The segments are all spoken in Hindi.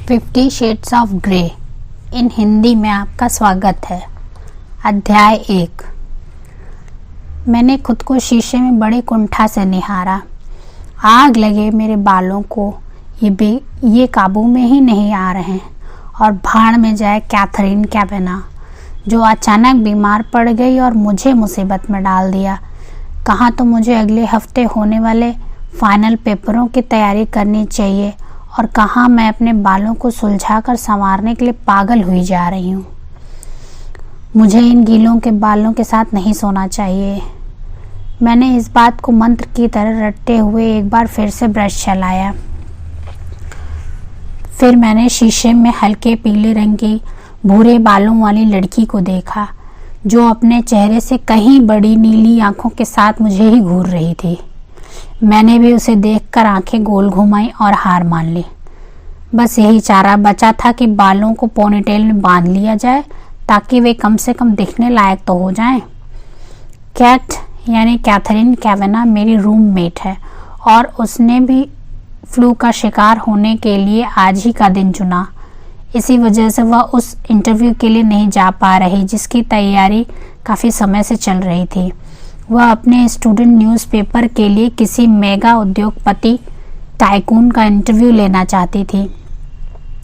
50 शेड्स ऑफ ग्रे इन हिंदी में आपका स्वागत है। अध्याय 1। मैंने खुद को शीशे में बड़ी कुंठा से निहारा। आग लगे मेरे बालों को, ये काबू में ही नहीं आ रहे। और भाड़ में जाए कैथरीन कैवेना, जो अचानक बीमार पड़ गई और मुझे मुसीबत में डाल दिया। कहाँ तो मुझे अगले हफ्ते होने वाले फाइनल पेपरों की तैयारी करनी चाहिए और कहाँ मैं अपने बालों को सुलझाकर संवारने के लिए पागल हुई जा रही हूँ। मुझे इन गीलों के बालों के साथ नहीं सोना चाहिए। मैंने इस बात को मंत्र की तरह रटते हुए एक बार फिर से ब्रश चलाया। फिर मैंने शीशे में हल्के पीले रंग की भूरे बालों वाली लड़की को देखा, जो अपने चेहरे से कहीं बड़ी नीली आंखों के साथ मुझे ही घूर रही थी। मैंने भी उसे देखकर आंखें गोल घुमाई और हार मान ली। बस यही चारा बचा था कि बालों को पोनीटेल में बांध लिया जाए ताकि वे कम से कम दिखने लायक तो हो जाएं। कैट यानी कैथरीन कैवेना मेरी रूममेट है और उसने भी फ्लू का शिकार होने के लिए आज ही का दिन चुना। इसी वजह से वह उस इंटरव्यू के लिए नहीं जा पा रही जिसकी तैयारी काफ़ी समय से चल रही थी। वह अपने स्टूडेंट न्यूज़पेपर के लिए किसी मेगा उद्योगपति टाइकून का इंटरव्यू लेना चाहती थी।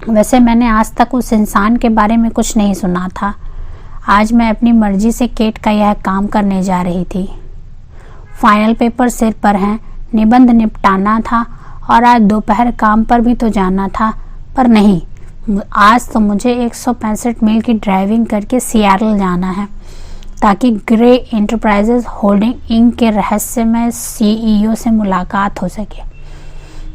वैसे मैंने आज तक उस इंसान के बारे में कुछ नहीं सुना था। आज मैं अपनी मर्जी से केट का यह काम करने जा रही थी। फाइनल पेपर सिर पर हैं, निबंध निपटाना था और आज दोपहर काम पर भी तो जाना था, पर नहीं, आज तो मुझे 165 मील की ड्राइविंग करके सियाटल जाना है ताकि ग्रे एंटरप्राइजेज होल्डिंग इंक के रहस्यमय CEO से मुलाकात हो सके।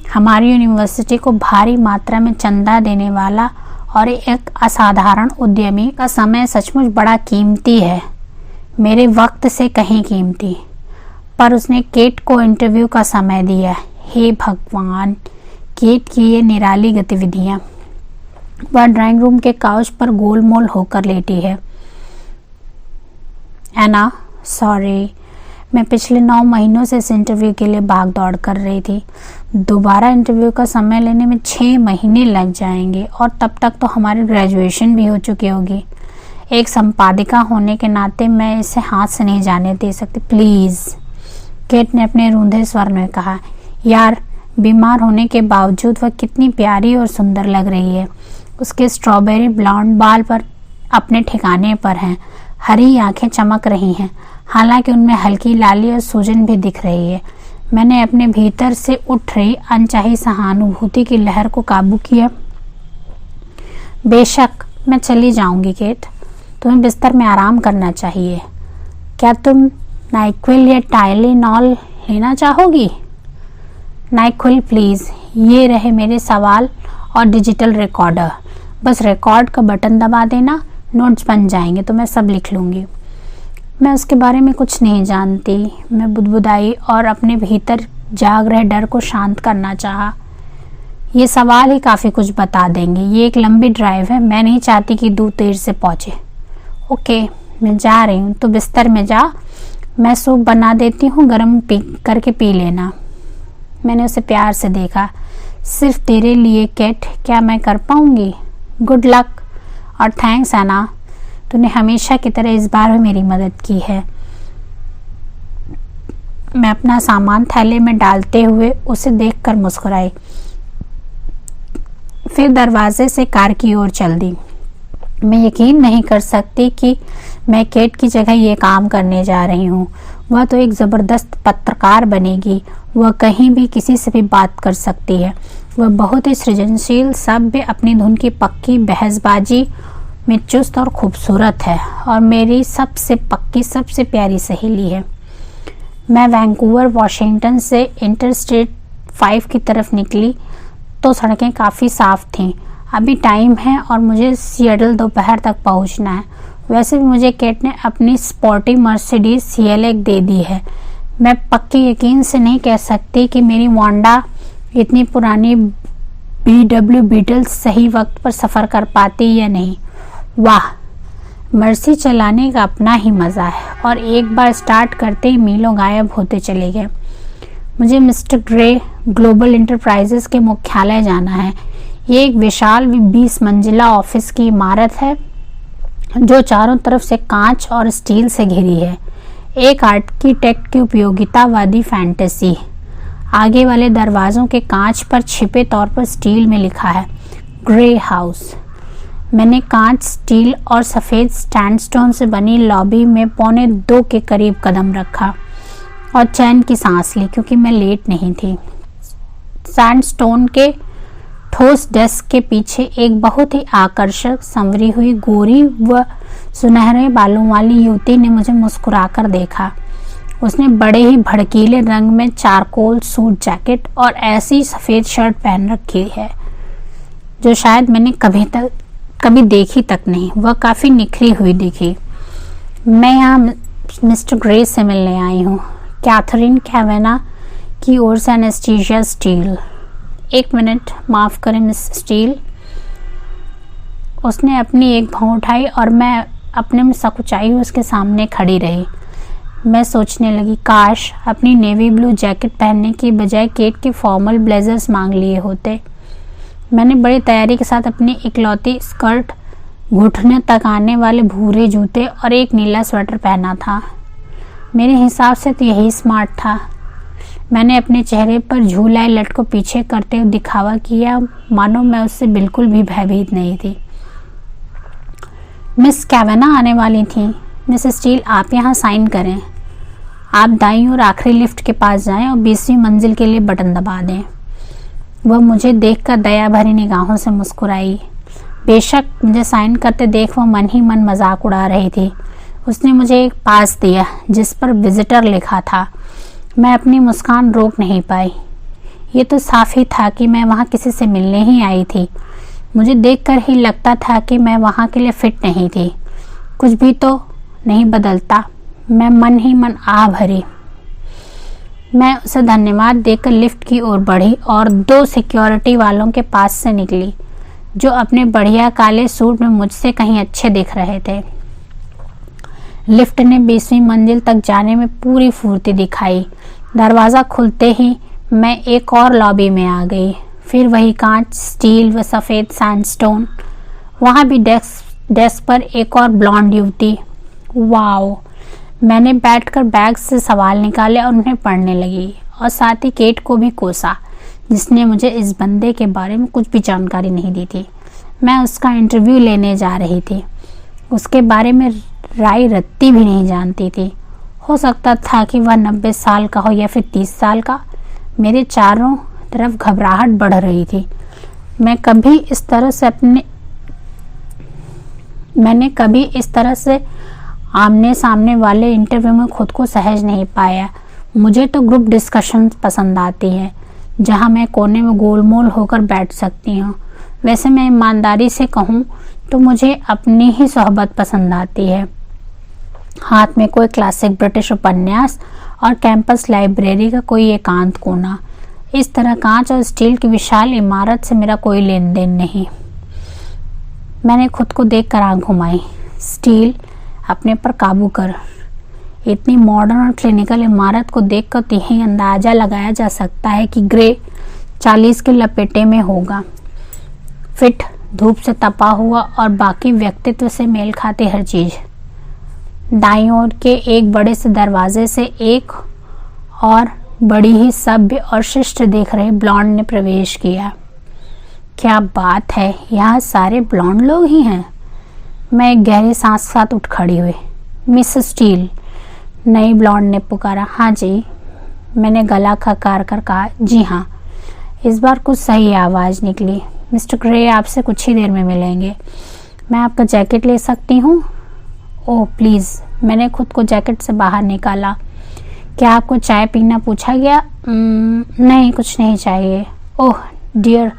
हमारी यूनिवर्सिटी को भारी मात्रा में चंदा देने वाला और एक असाधारण उद्यमी का समय सचमुच बड़ा कीमती है, मेरे वक्त से कहीं कीमती। पर उसने केट को इंटरव्यू का समय दिया। हे भगवान, केट की ये निराली गतिविधियाँ। वह ड्राइंग रूम के काउच पर गोलमोल होकर लेटी है। एना, सॉरी, मैं पिछले 9 महीनों से इस इंटरव्यू के लिए भाग दौड़ कर रही थी। दोबारा इंटरव्यू का समय लेने में 6 महीने लग जाएंगे और तब तक तो हमारी ग्रेजुएशन भी हो चुकी होगी। एक संपादिका होने के नाते मैं इसे हाथ से नहीं जाने दे सकती, प्लीज़, केट ने अपने रूंधे स्वर में कहा। यार, बीमार होने के बावजूद वह कितनी प्यारी और सुंदर लग रही है। उसके स्ट्रॉबेरी ब्लॉन्ड बाल पर अपने ठिकाने पर हैं, हरी आंखें चमक रही हैं, हालांकि उनमें हल्की लाली और सूजन भी दिख रही है। मैंने अपने भीतर से उठ रही अनचाही सहानुभूति की लहर को काबू किया। बेशक मैं चली जाऊंगी केट, तुम्हें बिस्तर में आराम करना चाहिए। क्या तुम नाइक्विल या टाइलेनॉल लेना चाहोगी? नाइक्विल प्लीज़। ये रहे मेरे सवाल और डिजिटल रिकॉर्डर। बस रिकॉर्ड का बटन दबा देना, नोट्स बन जाएंगे तो मैं सब लिख लूँगी। मैं उसके बारे में कुछ नहीं जानती, मैं बुदबुदाई और अपने भीतर जाग रहे डर को शांत करना चाहा। ये सवाल ही काफ़ी कुछ बता देंगे। ये एक लंबी ड्राइव है, मैं नहीं चाहती कि दूर देर से पहुँचे। ओके, मैं जा रही हूँ, तो बिस्तर में जा, मैं सूप बना देती हूँ, गर्म करके पी लेना। मैंने उसे प्यार से देखा। सिर्फ तेरे लिए केट, क्या मैं कर पाऊँगी? गुड लक और थैंक्स एना, तूने हमेशा की तरह इस बार भी मेरी मदद की है। मैं अपना सामान थैले में डालते हुए उसे देखकर मुस्कुराई, फिर दरवाजे से कार की ओर चल दी। मैं यकीन नहीं कर सकती कि मैं केट की जगह ये काम करने जा रही हूँ। वह तो एक ज़बरदस्त पत्रकार बनेगी। वह कहीं भी किसी से भी बात कर सकती है। वह बहुत ही सृजनशील, सभ्य, अपनी धुन की पक्की, बहसबाजी में चुस्त और खूबसूरत है और मेरी सबसे पक्की, सबसे प्यारी सहेली है। मैं वैंकूवर वॉशिंगटन से इंटरस्टेट 5 की तरफ निकली तो सड़कें काफ़ी साफ थीं। अभी टाइम है और मुझे सियाटल दोपहर तक पहुंचना है। वैसे भी मुझे केट ने अपनी स्पोर्टी मर्सिडीज CLX दे दी है। मैं पक्के यकीन से नहीं कह सकती कि मेरी वांडा इतनी पुरानी BMW बीटल्स सही वक्त पर सफ़र कर पाती या नहीं। वाह, मर्सी चलाने का अपना ही मज़ा है और एक बार स्टार्ट करते ही मीलों गायब होते चले गए। मुझे मिस्टर ग्रे ग्लोबल इंटरप्राइजेस के मुख्यालय जाना है। ये एक विशाल 20 मंजिला ऑफिस की इमारत है जो चारों तरफ से कांच और स्टील से घिरी है। एक आर्किटेक्ट की उपयोगितावादी फैंटेसी। आगे वाले दरवाजों के कांच पर छिपे तौर पर स्टील में लिखा है ग्रे हाउस। मैंने कांच, स्टील और सफ़ेद सैंडस्टोन से बनी लॉबी में 1:45 के करीब कदम रखा और चैन की सांस ली क्योंकि मैं लेट नहीं थी। सैंडस्टोन के ठोस डेस्क के पीछे एक बहुत ही आकर्षक, संवरी हुई, गोरी व सुनहरे बालों वाली युवती ने मुझे मुस्कुराकर देखा। उसने बड़े ही भड़कीले रंग में चारकोल सूट जैकेट और ऐसी सफ़ेद शर्ट पहन रखी है जो शायद मैंने कभी देखी तक नहीं। वह काफ़ी निखरी हुई दिखी। मैं यहाँ मिस्टर ग्रे से मिलने आई हूँ, कैथरीन कैवेना की ओर से एनेस्थीसिया स्टील। 1 मिनट, माफ़ करें मिस स्टील। उसने अपनी एक भौं उठाई और मैं अपने में सकुचाई उसके सामने खड़ी रही। मैं सोचने लगी, काश अपनी नेवी ब्लू जैकेट पहनने की बजाय केट के फॉर्मल ब्लेजर्स मांग लिए होते। मैंने बड़ी तैयारी के साथ अपनी इकलौती स्कर्ट, घुटने तक आने वाले भूरे जूते और एक नीला स्वेटर पहना था। मेरे हिसाब से तो यही स्मार्ट था। मैंने अपने चेहरे पर झूलाई लट को पीछे करते हुए दिखावा किया, मानो मैं उससे बिल्कुल भी भयभीत नहीं थी। मिस कैवेना आने वाली थी। मिस स्टील, आप यहाँ साइन करें। आप दाईं और आखिरी लिफ्ट के पास जाएं और 20वीं मंजिल के लिए बटन दबा दें। वह मुझे देखकर दया भरी निगाहों से मुस्कुराई। बेशक मुझे साइन करते देख वह मन ही मन मजाक उड़ा रही थी। उसने मुझे एक पास दिया जिस पर विजिटर लिखा था। मैं अपनी मुस्कान रोक नहीं पाई। ये तो साफ ही था कि मैं वहाँ किसी से मिलने ही आई थी। मुझे देखकर ही लगता था कि मैं वहाँ के लिए फिट नहीं थी। कुछ भी तो नहीं बदलता। मैं मन ही मन आ भरी। मैं उसे धन्यवाद देकर लिफ्ट की ओर बढ़ी और 2 सिक्योरिटी वालों के पास से निकली जो अपने बढ़िया काले सूट में मुझसे कहीं अच्छे दिख रहे थे। लिफ्ट ने 20वीं मंजिल तक जाने में पूरी फुर्ती दिखाई। दरवाज़ा खुलते ही मैं एक और लॉबी में आ गई। फिर वही कांच, स्टील व सफ़ेद सैंडस्टोन। वहाँ भी डेस्क पर एक और ब्लॉन्ड युवती। वाओ! मैंने बैठकर बैग से सवाल निकाले और उन्हें पढ़ने लगी और साथ ही केट को भी कोसा, जिसने मुझे इस बंदे के बारे में कुछ भी जानकारी नहीं दी थी। मैं उसका इंटरव्यू लेने जा रही थी। उसके बारे में राय रत्ती भी नहीं जानती थी। हो सकता था कि वह 90 साल का हो या फिर 30 साल का। मेरे चारों तरफ घबराहट बढ़ रही थी। मैंने कभी इस तरह से आमने सामने वाले इंटरव्यू में खुद को सहज नहीं पाया। मुझे तो ग्रुप डिस्कशन पसंद आती है जहां मैं कोने में गोलमोल होकर बैठ सकती हूँ। वैसे मैं ईमानदारी से कहूँ तो मुझे अपनी ही सोहबत पसंद आती है। हाथ में कोई क्लासिक ब्रिटिश उपन्यास और कैंपस लाइब्रेरी का कोई एकांत कोना। इस तरह कांच और स्टील की विशाल इमारत से मेरा कोई लेन देन नहीं। मैंने खुद को देखकर आंख घुमाई। स्टील, अपने पर काबू कर। इतनी मॉडर्न और क्लिनिकल इमारत को देखकर तो यही अंदाजा लगाया जा सकता है कि ग्रे 40 के लपेटे में होगा। फिट, धूप से तपा हुआ और बाकी व्यक्तित्व से मेल खाती हर चीज। दाईं ओर के एक बड़े से दरवाजे से एक और बड़ी ही सभ्य और शिष्ट देख रहे ब्लॉन्ड ने प्रवेश किया। क्या बात है, यहाँ सारे ब्लॉन्ड लोग ही हैं। मैं एक गहरी सांस के साथ उठ खड़ी हुई। मिस स्टील, नई ब्लॉन्ड ने पुकारा। हाँ जी, मैंने गला खकार कर कहा। जी हाँ। इस बार कुछ सही आवाज़ निकली। मिस्टर ग्रे आपसे कुछ ही देर में मिलेंगे। मैं आपका जैकेट ले सकती हूँ? ओह प्लीज़। मैंने खुद को जैकेट से बाहर निकाला। क्या आपको चाय पीना पूछा गया? नहीं, कुछ नहीं चाहिए। ओह डियर,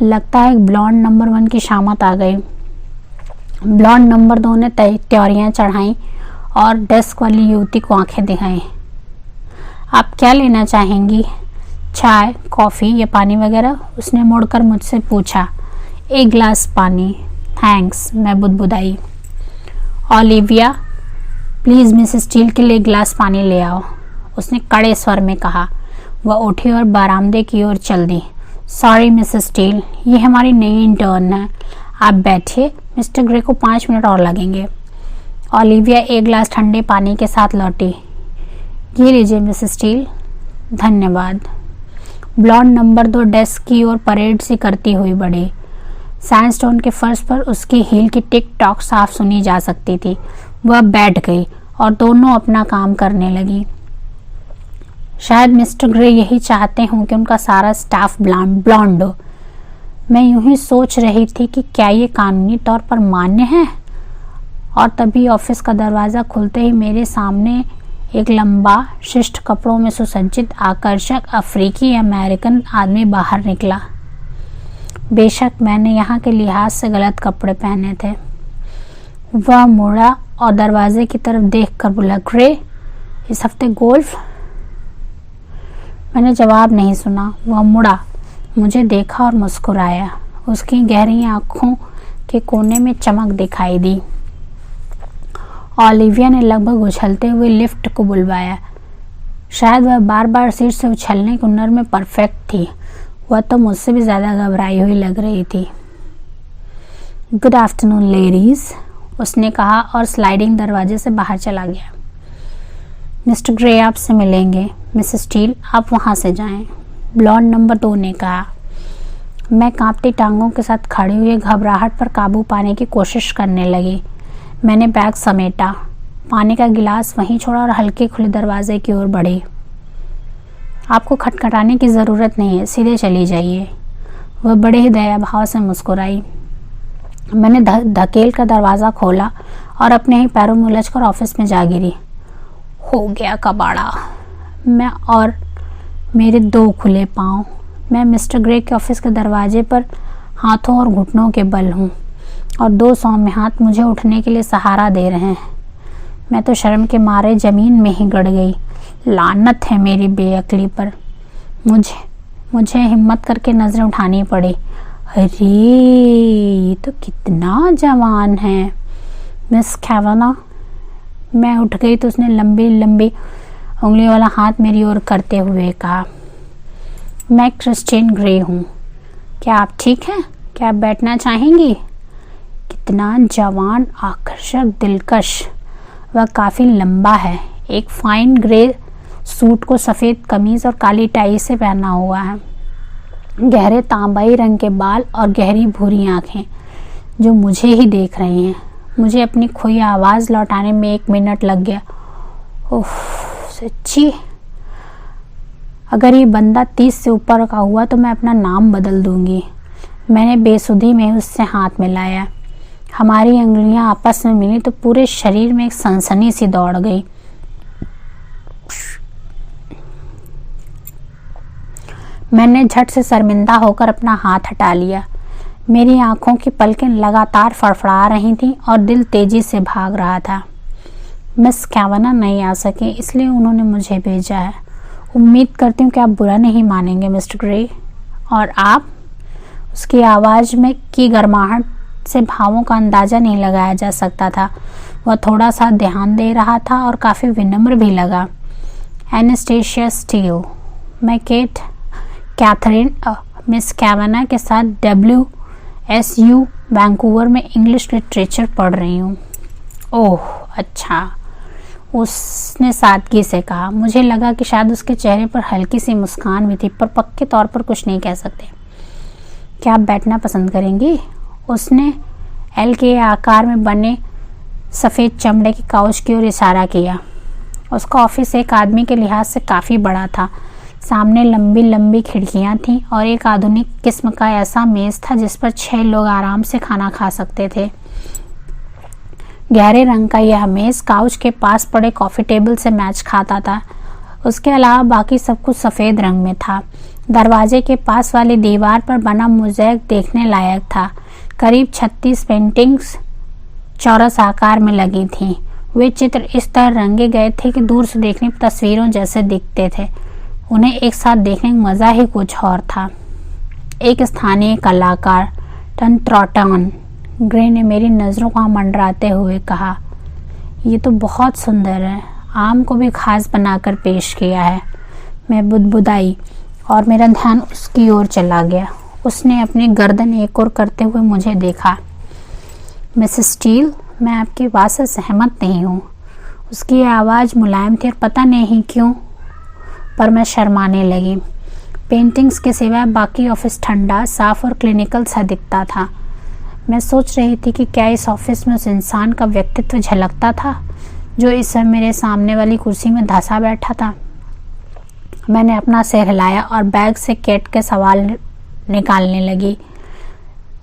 लगता है ब्लॉन्ड नंबर 1 की शामत आ गई। ब्लॉन्ड नंबर 2 ने त्योरियाँ चढ़ाई और डेस्क वाली युवती को आंखें दिखाई। आप क्या लेना चाहेंगी? चाय, कॉफ़ी या पानी वगैरह? उसने मुड़कर मुझसे पूछा। एक गिलास पानी, थैंक्स, मैं बुदबुदाई। ओलिविया, प्लीज़ मिस स्टील के लिए गिलास पानी ले आओ, उसने कड़े स्वर में कहा। वह उठी और बरामदे की ओर चल दी। सॉरी मिसेस स्टील, ये हमारी नई इंटर्न है। आप बैठिए, मिस्टर ग्रे को 5 मिनट और लगेंगे। ओलिविया एक गिलास ठंडे पानी के साथ लौटी। ये लीजिए मिसेस स्टील। धन्यवाद। ब्लॉन्ड नंबर 2 डेस्क की ओर परेड सी करती हुई बढ़ी। सैंडस्टोन के फर्श पर उसकी हील की टिक टॉक साफ सुनी जा सकती थी। वह बैठ गई और दोनों अपना काम करने लगी। शायद मिस्टर ग्रे यही चाहते हों कि उनका सारा स्टाफ ब्लॉन्ड हो। मैं यूं ही सोच रही थी कि क्या ये कानूनी तौर पर मान्य है, और तभी ऑफिस का दरवाज़ा खुलते ही मेरे सामने एक लंबा, शिष्ट कपड़ों में सुसज्जित, आकर्षक अफ्रीकी अमेरिकन आदमी बाहर निकला। बेशक मैंने यहाँ के लिहाज से गलत कपड़े पहने थे। वह मुड़ा और दरवाजे की तरफ देखकर बोला, ग्रे, इस हफ्ते गोल्फ? मैंने जवाब नहीं सुना। वह मुड़ा, मुझे देखा और मुस्कुराया। उसकी गहरी आंखों के कोने में चमक दिखाई दी। ओलिविया ने लगभग उछलते हुए लिफ्ट को बुलवाया। शायद वह बार बार सीट से उछलने के हुनर में परफेक्ट थी। वह तो मुझसे भी ज़्यादा घबराई हुई लग रही थी। गुड आफ्टरनून लेडीज़, उसने कहा और स्लाइडिंग दरवाजे से बाहर चला गया। मिस्टर ग्रे आपसे मिलेंगे। मिसेस स्टील, आप वहाँ से जाएं, ब्लॉन्ड नंबर 2 ने कहा। मैं कांपती टांगों के साथ खड़ी हुई घबराहट पर काबू पाने की कोशिश करने लगी। मैंने बैग समेटा, पानी का गिलास वहीं छोड़ा और हल्के खुले दरवाजे की ओर बढ़ी। आपको खटखटाने की ज़रूरत नहीं है, सीधे चली जाइए। वह बड़े ही दया भाव से मुस्कुराई। मैंने धकेल कर दरवाज़ा खोला और अपने ही पैरों में उलझकर ऑफिस में जा गिरी। हो गया कबाड़ा। मैं और मेरे 2 खुले पाँव। मैं मिस्टर ग्रे के ऑफिस के दरवाजे पर हाथों और घुटनों के बल हूँ और 2 सौम्य हाथ मुझे उठने के लिए सहारा दे रहे हैं। मैं तो शर्म के मारे ज़मीन में ही गड़ गई। लानत है मेरी बेअक्ली पर। मुझे हिम्मत करके नज़रें उठानी पड़ी। अरे ये तो कितना जवान है। मिस कैवाना। मैं उठ गई तो उसने लंबी लंबी उंगली वाला हाथ मेरी ओर करते हुए कहा, मैं क्रिस्टियन ग्रे हूँ। क्या आप ठीक हैं? क्या आप बैठना चाहेंगी? कितना जवान, आकर्षक, दिलकश। वह काफ़ी लंबा है। एक फाइन ग्रे सूट को सफ़ेद कमीज़ और काली टाई से पहना हुआ है। गहरे तांबाई रंग के बाल और गहरी भूरी आँखें जो मुझे ही देख रही हैं। मुझे अपनी खोई आवाज़ लौटाने में 1 मिनट लग गया। ओह सच्ची, अगर ये बंदा 30 से ऊपर का हुआ तो मैं अपना नाम बदल दूंगी। मैंने बेसुधी में उससे हाथ मिलाया। हमारी अंगुलियां आपस में मिली तो पूरे शरीर में एक सनसनी सी दौड़ गई। मैंने झट से शर्मिंदा होकर अपना हाथ हटा लिया। मेरी आंखों की पलकें लगातार फड़फड़ा रही थीं और दिल तेजी से भाग रहा था। मिस कैवाना नहीं आ सके, इसलिए उन्होंने मुझे भेजा है। उम्मीद करती हूँ कि आप बुरा नहीं मानेंगे मिस्टर ग्रे। और आप? उसकी आवाज़ में की गर्माहट से भावों का अंदाज़ा नहीं लगाया जा सकता था। वह थोड़ा सा ध्यान दे रहा था और काफ़ी विनम्र भी लगा। एनास्टेशिया स्टील। मैं कैथरीन मिस कैवाना के साथ WSU वैंकूवर में इंग्लिश लिटरेचर पढ़ रही हूँ। ओह अच्छा, उसने सादगी से कहा। मुझे लगा कि शायद उसके चेहरे पर हल्की सी मुस्कान भी थी, पर पक्के तौर पर कुछ नहीं कह सकते। क्या आप बैठना पसंद करेंगी? उसने L के आकार में बने सफ़ेद चमड़े की काउच की ओर इशारा किया। उसका ऑफिस एक आदमी के लिहाज से काफ़ी बड़ा था। सामने लंबी लंबी खिड़कियां थीं और एक आधुनिक किस्म का ऐसा मेज़ था जिस पर 6 लोग आराम से खाना खा सकते थे। गहरे रंग का यह मेज़ काउच के पास पड़े कॉफ़ी टेबल से मैच खाता था। उसके अलावा बाकी सब कुछ सफ़ेद रंग में था। दरवाजे के पास वाली दीवार पर बना मोज़ेक देखने लायक था। करीब 36 पेंटिंग्स चौरस आकार में लगी थीं। वे चित्र इस तरह रंगे गए थे कि दूर से देखने पर तस्वीरों जैसे दिखते थे। उन्हें एक साथ देखने का मज़ा ही कुछ और था। एक स्थानीय कलाकार टन ट्रॉटन, ग्रे ने मेरी नज़रों को मंडराते हुए कहा, ये तो बहुत सुंदर है। आम को भी खास बनाकर पेश किया है। मैं बुदबुदाई। और मेरा ध्यान उसकी ओर चला गया। उसने अपनी गर्दन एक ओर करते हुए मुझे देखा। मिसेस स्टील, मैं आपकी बात से सहमत नहीं हूँ। उसकी आवाज़ मुलायम थी और पता नहीं क्यों पर मैं शर्माने लगी। पेंटिंग्स के सिवाय बाकी ऑफिस ठंडा, साफ और क्लिनिकल सा दिखता था। मैं सोच रही थी कि क्या इस ऑफिस में उस इंसान का व्यक्तित्व झलकता था जो इस समय मेरे सामने वाली कुर्सी में धंसा बैठा था। मैंने अपना सिर हिलाया और बैग से केट के सवाल निकालने लगी।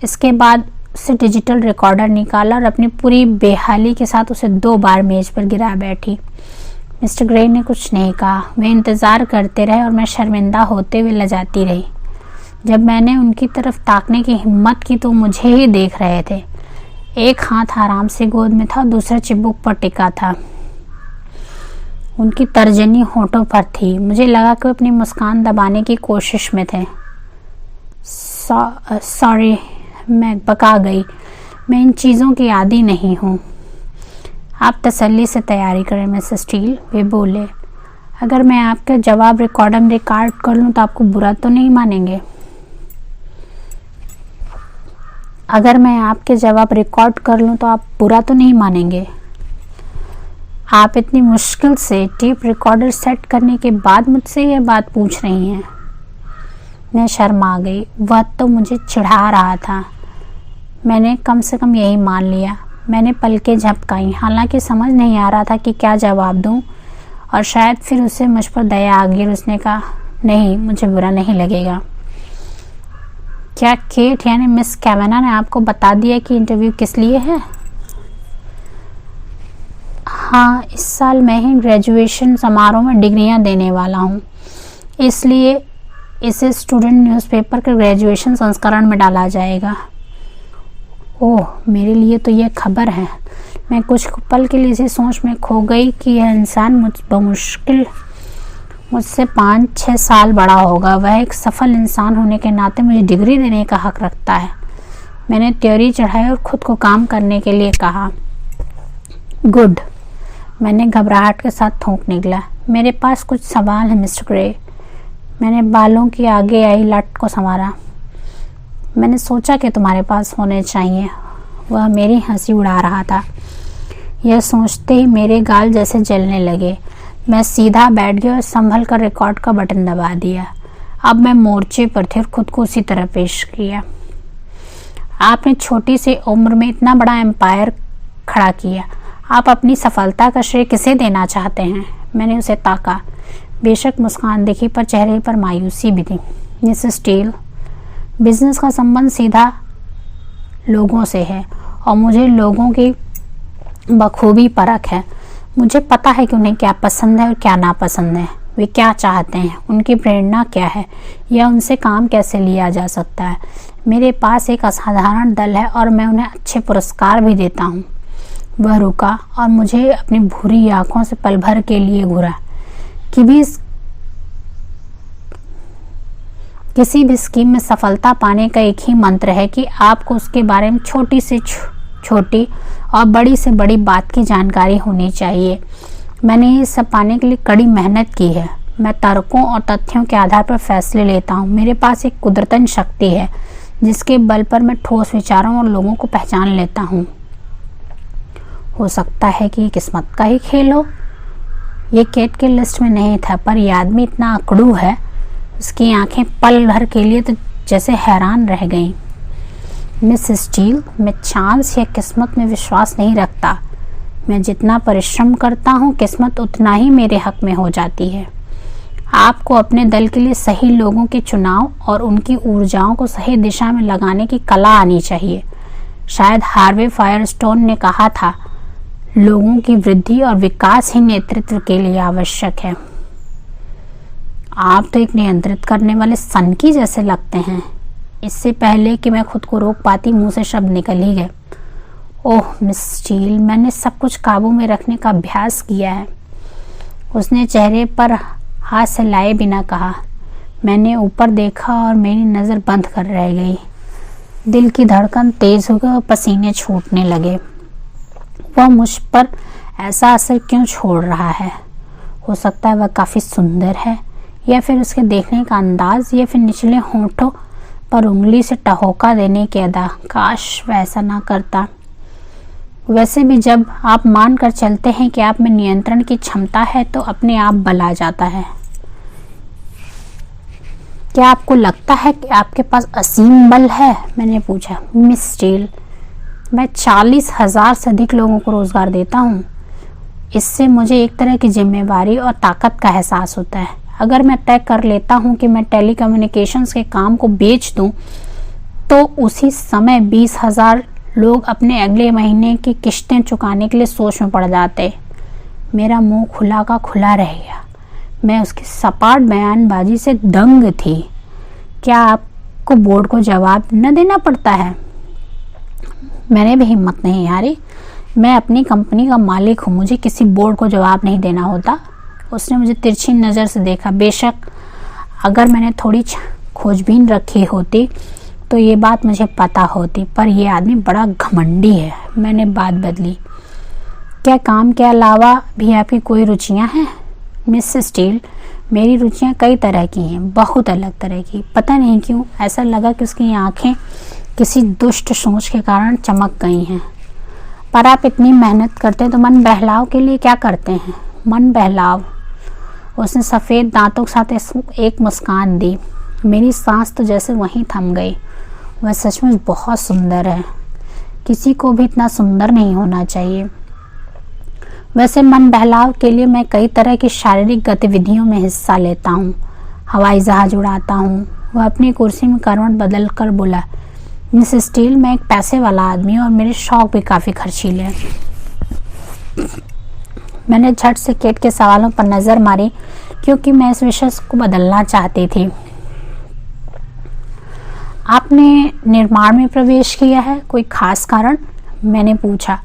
इसके बाद उसे डिजिटल रिकॉर्डर निकाला और अपनी पूरी बेहाली के साथ उसे 2 बार मेज पर गिरा बैठी। मिस्टर ग्रे ने कुछ नहीं कहा। वे इंतज़ार करते रहे और मैं शर्मिंदा होते हुए लजाती रही। जब मैंने उनकी तरफ ताकने की हिम्मत की तो मुझे ही देख रहे थे। एक हाथ आराम से गोद में था, दूसरा चिबुक पर टिका था। उनकी तर्जनी होठों पर थी। मुझे लगा कि वे अपनी मुस्कान दबाने की कोशिश में थे। सॉरी, मैं बका गई। मैं इन चीज़ों की आदी नहीं हूँ। आप तसल्ली से तैयारी करें मिसेस स्टील, वे बोले। अगर मैं आपका जवाब रिकॉर्डर में रिकॉर्ड कर लूँ तो आपको बुरा तो नहीं मानेंगे? अगर मैं आपके जवाब रिकॉर्ड कर लूँ तो आप बुरा तो नहीं मानेंगे? आप इतनी मुश्किल से टेप रिकॉर्डर सेट करने के बाद मुझसे यह बात पूछ रही हैं। मैं शर्मा गई। वह तो मुझे चिढ़ा रहा था। मैंने कम से कम यही मान लिया। मैंने पलकें झपकाई, हालांकि समझ नहीं आ रहा था कि क्या जवाब दूं, और शायद फिर उसे मुझ पर दया आ गई और उसने कहा, नहीं, मुझे बुरा नहीं लगेगा। क्या केट यानी मिस कैवेना ने आपको बता दिया कि इंटरव्यू किस लिए है? हाँ, इस साल मैं ही ग्रेजुएशन समारोह में डिग्रियां देने वाला हूँ, इसलिए इसे स्टूडेंट न्यूज़पेपर के ग्रेजुएशन संस्करण में डाला जाएगा। ओह, मेरे लिए तो यह खबर है। मैं कुछ पल के लिए इसी सोच में खो गई कि यह इंसान बमुश्किल मुझसे 5-6 साल बड़ा होगा। वह एक सफल इंसान होने के नाते मुझे डिग्री देने का हक रखता है। मैंने त्योरी चढ़ाई और खुद को काम करने के लिए कहा। गुड, मैंने घबराहट के साथ थूक निकला। मेरे पास कुछ सवाल हैं मिस्टर ग्रे। मैंने बालों की आगे आई लट को संवारा। मैंने सोचा कि तुम्हारे पास होने चाहिए। वह मेरी हंसी उड़ा रहा था। यह सोचते ही मेरे गाल जैसे जलने लगे। मैं सीधा बैठ गया और संभल कर रिकॉर्ड का बटन दबा दिया। अब मैं मोर्चे पर थे और खुद को उसी तरह पेश किया। आपने छोटी सी उम्र में इतना बड़ा एम्पायर खड़ा किया। आप अपनी सफलता का श्रेय किसे देना चाहते हैं? मैंने उसे ताका। बेशक मुस्कान दिखी पर चेहरे पर मायूसी भी थी। मिसेस स्टील, बिजनेस का संबंध सीधा लोगों से है और मुझे लोगों की बखूबी परख है। मुझे पता है कि उन्हें क्या पसंद है और क्या नापसंद है। वे क्या चाहते हैं, उनकी प्रेरणा क्या है, या उनसे काम कैसे लिया जा सकता है। मेरे पास एक असाधारण दल है और मैं उन्हें अच्छे पुरस्कार भी देता हूँ। वह रुका और मुझे अपनी भूरी आंखों से पल भर के लिए घूरा। किसी भी स्कीम में सफलता पाने का एक ही मंत्र है कि आपको उसके बारे में छोटी से छोटी और बड़ी से बड़ी बात की जानकारी होनी चाहिए। मैंने ये सब पाने के लिए कड़ी मेहनत की है। मैं तर्कों और तथ्यों के आधार पर फैसले लेता हूँ। मेरे पास एक कुदरतन शक्ति है जिसके बल पर मैं ठोस विचारों और लोगों को पहचान लेता हूँ। हो सकता है कि ये किस्मत का ही खेल हो। ये केट के लिस्ट में नहीं था, पर यह आदमी इतना अकड़ू है। उसकी आंखें पल भर के लिए तो जैसे हैरान रह गईं। मिस स्टील, मैं चांस या किस्मत में विश्वास नहीं रखता। मैं जितना परिश्रम करता हूँ, किस्मत उतना ही मेरे हक में हो जाती है। आपको अपने दल के लिए सही लोगों के चुनाव और उनकी ऊर्जाओं को सही दिशा में लगाने की कला आनी चाहिए। शायद हार्वे फायरस्टोन ने कहा था, लोगों की वृद्धि और विकास ही नेतृत्व के लिए आवश्यक है। आप तो एक नियंत्रित करने वाले सनकी जैसे लगते हैं। इससे पहले कि मैं खुद को रोक पाती, मुंह से शब्द निकल ही गए। ओह मिस स्टील, मैंने सब कुछ काबू में रखने का अभ्यास किया है। उसने चेहरे पर हाथ से लाए बिना कहा। मैंने ऊपर देखा और मेरी नज़र बंद कर रह गई। दिल की धड़कन तेज हो गई और पसीने छूटने लगे। वह मुझ पर ऐसा असर क्यों छोड़ रहा है? हो सकता है वह काफ़ी सुंदर है या फिर उसके देखने का अंदाज, या फिर निचले होंठों पर उंगली से टहोका देने की अदा। काश वह ऐसा ना करता। वैसे भी जब आप मान कर चलते हैं कि आप में नियंत्रण की क्षमता है तो अपने आप बल आ जाता है। क्या आपको लगता है कि आपके पास असीम बल है? मैंने पूछा। मिस स्टील, मैं 40,000 से अधिक लोगों को रोजगार देता हूँ। इससे मुझे एक तरह की जिम्मेवारी और ताकत का एहसास होता है। अगर मैं तय कर लेता हूँ कि मैं टेलीकम्युनिकेशंस के काम को बेच दूँ तो उसी समय 20,000 लोग अपने अगले महीने की किश्तें चुकाने के लिए सोच में पड़ जाते। मेरा मुंह खुला का खुला रह गया। मैं उसकी सपाट बयानबाजी से दंग थी। क्या आपको बोर्ड को जवाब न देना पड़ता है? मैंने भी हिम्मत नहीं हारी। मैं अपनी कंपनी का मालिक हूँ, मुझे किसी बोर्ड को जवाब नहीं देना होता। उसने मुझे तिरछी नज़र से देखा। बेशक अगर मैंने थोड़ी खोजबीन रखी होती तो ये बात मुझे पता होती, पर यह आदमी बड़ा घमंडी है। मैंने बात बदली। क्या काम के अलावा भी आपकी कोई रुचियां हैं? मिस स्टील, मेरी रुचियां कई तरह की हैं, बहुत अलग तरह की। पता नहीं क्यों ऐसा लगा कि उसकी आंखें किसी दुष्ट सोच के कारण चमक गई हैं। पर आप इतनी मेहनत करते हैं तो मन बहलाव के लिए क्या करते हैं? मन बहलाव? उसने सफ़ेद दांतों के साथ एक मुस्कान दी। मेरी सांस तो जैसे वहीं थम गई। वह सचमुच बहुत सुंदर है। किसी को भी इतना सुंदर नहीं होना चाहिए। वैसे मन बहलाव के लिए मैं कई तरह की शारीरिक गतिविधियों में हिस्सा लेता हूँ। हवाई जहाज उड़ाता हूँ। वह अपनी कुर्सी में करवट बदल कर बोला। मिस स्टील, मैं एक पैसे वाला आदमी हूँ और मेरे शौक भी काफ़ी खर्चीले हैं। मैंने झट से केट के सवालों पर नज़र मारी क्योंकि मैं इस विषय को बदलना चाहती थी। आपने निर्माण में प्रवेश किया है, कोई खास कारण? मैंने पूछा।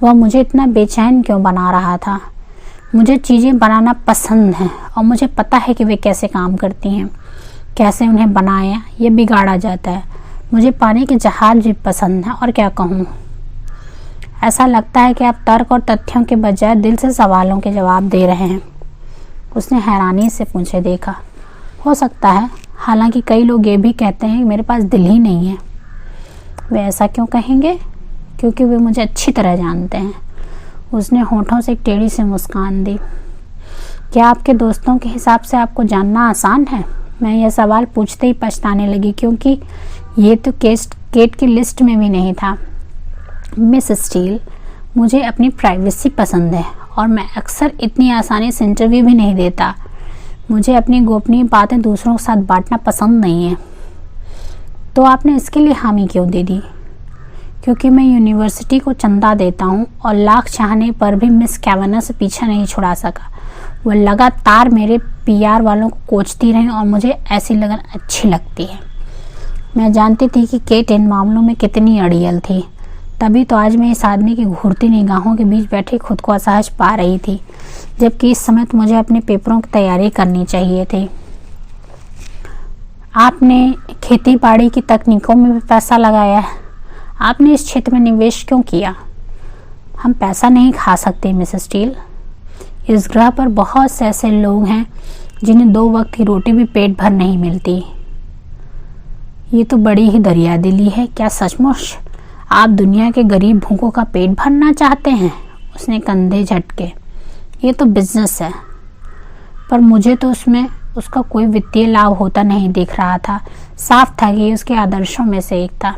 वह मुझे इतना बेचैन क्यों बना रहा था? मुझे चीज़ें बनाना पसंद है और मुझे पता है कि वे कैसे काम करती हैं, कैसे उन्हें बनाया या बिगाड़ा जाता है। मुझे पानी के जहाज भी पसंद है। और क्या कहूँ, ऐसा लगता है कि आप तर्क और तथ्यों के बजाय दिल से सवालों के जवाब दे रहे हैं। उसने हैरानी से मुझे देखा। हो सकता है, हालांकि कई लोग ये भी कहते हैं कि मेरे पास दिल ही नहीं है। वे ऐसा क्यों कहेंगे? क्योंकि वे मुझे अच्छी तरह जानते हैं। उसने होठों से एक टेढ़ी से मुस्कान दी। क्या आपके दोस्तों के हिसाब से आपको जानना आसान है? मैं यह सवाल पूछते ही पछताने लगी क्योंकि ये तो केट की लिस्ट में भी नहीं था। मिस स्टील, मुझे अपनी प्राइवेसी पसंद है और मैं अक्सर इतनी आसानी से इंटरव्यू भी नहीं देता। मुझे अपनी गोपनीय बातें दूसरों के साथ बांटना पसंद नहीं है। तो आपने इसके लिए हामी क्यों दे दी? क्योंकि मैं यूनिवर्सिटी को चंदा देता हूँ और लाख चाहने पर भी मिस कैवाना से पीछा नहीं छुड़ा सका। वह लगातार मेरे पीआर वालों को कोचती रही और मुझे ऐसी लगन अच्छी लगती है। मैं जानती थी कि केट इन मामलों में कितनी अड़ियल थी। तभी तो आज मैं इस आदमी की घूरती निगाहों के बीच बैठे खुद को असहज पा रही थी, जबकि इस समय तो मुझे अपने पेपरों की तैयारी करनी चाहिए थी। आपने खेती बाड़ी की तकनीकों में भी पैसा लगाया है। आपने इस क्षेत्र में निवेश क्यों किया? हम पैसा नहीं खा सकते मिस स्टील। इस ग्रह पर बहुत से ऐसे लोग हैं जिन्हें 2 वक्त की रोटी भी पेट भर नहीं मिलती। ये तो बड़ी ही दरियादिली है। क्या सचमुच आप दुनिया के गरीब भूखों का पेट भरना चाहते हैं? उसने कंधे झटके। ये तो बिजनेस है, पर मुझे तो उसमें उसका कोई वित्तीय लाभ होता नहीं दिख रहा था। साफ था कि उसके आदर्शों में से एक था।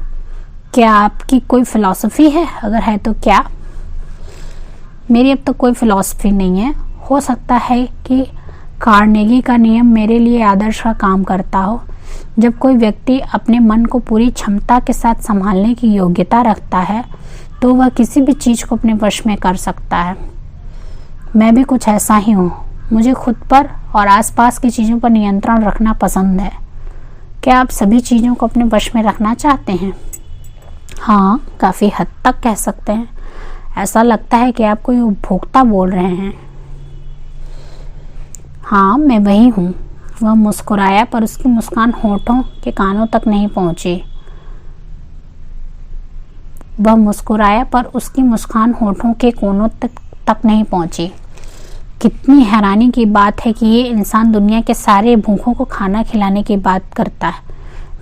क्या आपकी कोई फिलॉसफी है? अगर है तो क्या? मेरी अब तो कोई फिलॉसफी नहीं है। हो सकता है कि कार्नेगी का नियम मेरे लिए आदर्श का काम करता हो। जब कोई व्यक्ति अपने मन को पूरी क्षमता के साथ संभालने की योग्यता रखता है तो वह किसी भी चीज़ को अपने वश में कर सकता है। मैं भी कुछ ऐसा ही हूँ। मुझे खुद पर और आसपास की चीज़ों पर नियंत्रण रखना पसंद है। क्या आप सभी चीज़ों को अपने वश में रखना चाहते हैं? हाँ, काफ़ी हद तक कह सकते हैं। ऐसा लगता है कि आप कोई उपभोक्ता बोल रहे हैं। हाँ, मैं वही हूँ। वह मुस्कुराया, पर उसकी मुस्कान होठों के कानों तक नहीं पहुंची। वह मुस्कुराया, पर उसकी मुस्कान होठों के कोनों तक नहीं पहुंची। कितनी हैरानी की बात है कि ये इंसान दुनिया के सारे भूखों को खाना खिलाने की बात करता है।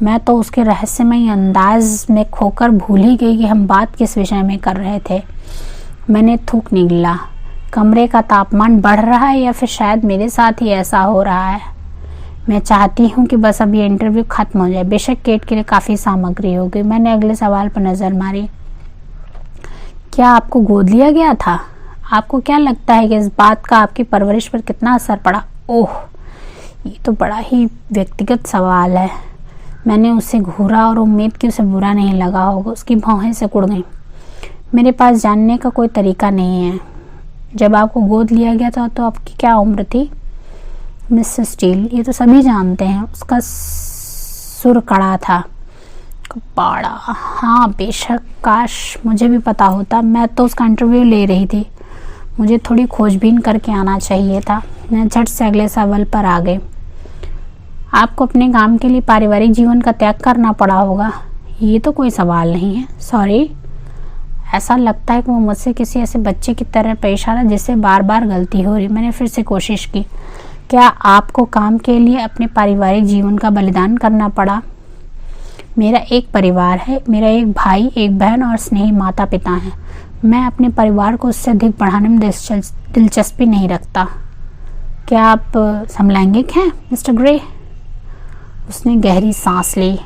मैं तो उसके रहस्यमय अंदाज में खोकर भूल ही गई कि हम बात किस विषय में कर रहे थे। मैंने थूक निगला। कमरे का तापमान बढ़ रहा है या फिर शायद मेरे साथ ही ऐसा हो रहा है। मैं चाहती हूँ कि बस अब ये इंटरव्यू खत्म हो जाए। बेशक केट के लिए काफ़ी सामग्री होगी। मैंने अगले सवाल पर नज़र मारी। क्या आपको गोद लिया गया था? आपको क्या लगता है कि इस बात का आपकी परवरिश पर कितना असर पड़ा? ओह, ये तो बड़ा ही व्यक्तिगत सवाल है। मैंने उसे घूरा और उम्मीद की उसे बुरा नहीं लगा होगा। उसकी भौहें सिकुड़ गईं। मेरे पास जानने का कोई तरीका नहीं है। जब आपको गोद लिया गया था तो आपकी क्या उम्र थी? मिसेस स्टील, ये तो सभी जानते हैं। उसका सुर कड़ा था। कपाड़ा, हाँ बेशक, काश मुझे भी पता होता। मैं तो उसका इंटरव्यू ले रही थी। मुझे थोड़ी खोजबीन करके आना चाहिए था। मैं झट से अगले सवाल पर आ गई। आपको अपने काम के लिए पारिवारिक जीवन का त्याग करना पड़ा होगा। ये तो कोई सवाल नहीं है। सॉरी, ऐसा लगता है कि वो मुझसे किसी ऐसे बच्चे की तरह पेश आ रहा जिससे बार बार गलती हो रही। मैंने फिर से कोशिश की। क्या आपको काम के लिए अपने पारिवारिक जीवन का बलिदान करना पड़ा? मेरा एक परिवार है। मेरा एक भाई, एक बहन और स्नेही माता पिता हैं। मैं अपने परिवार को उससे अधिक बढ़ाने में दिलचस्पी नहीं रखता। क्या आप समलैंगिक हैं मिस्टर ग्रे? उसने गहरी सांस ली।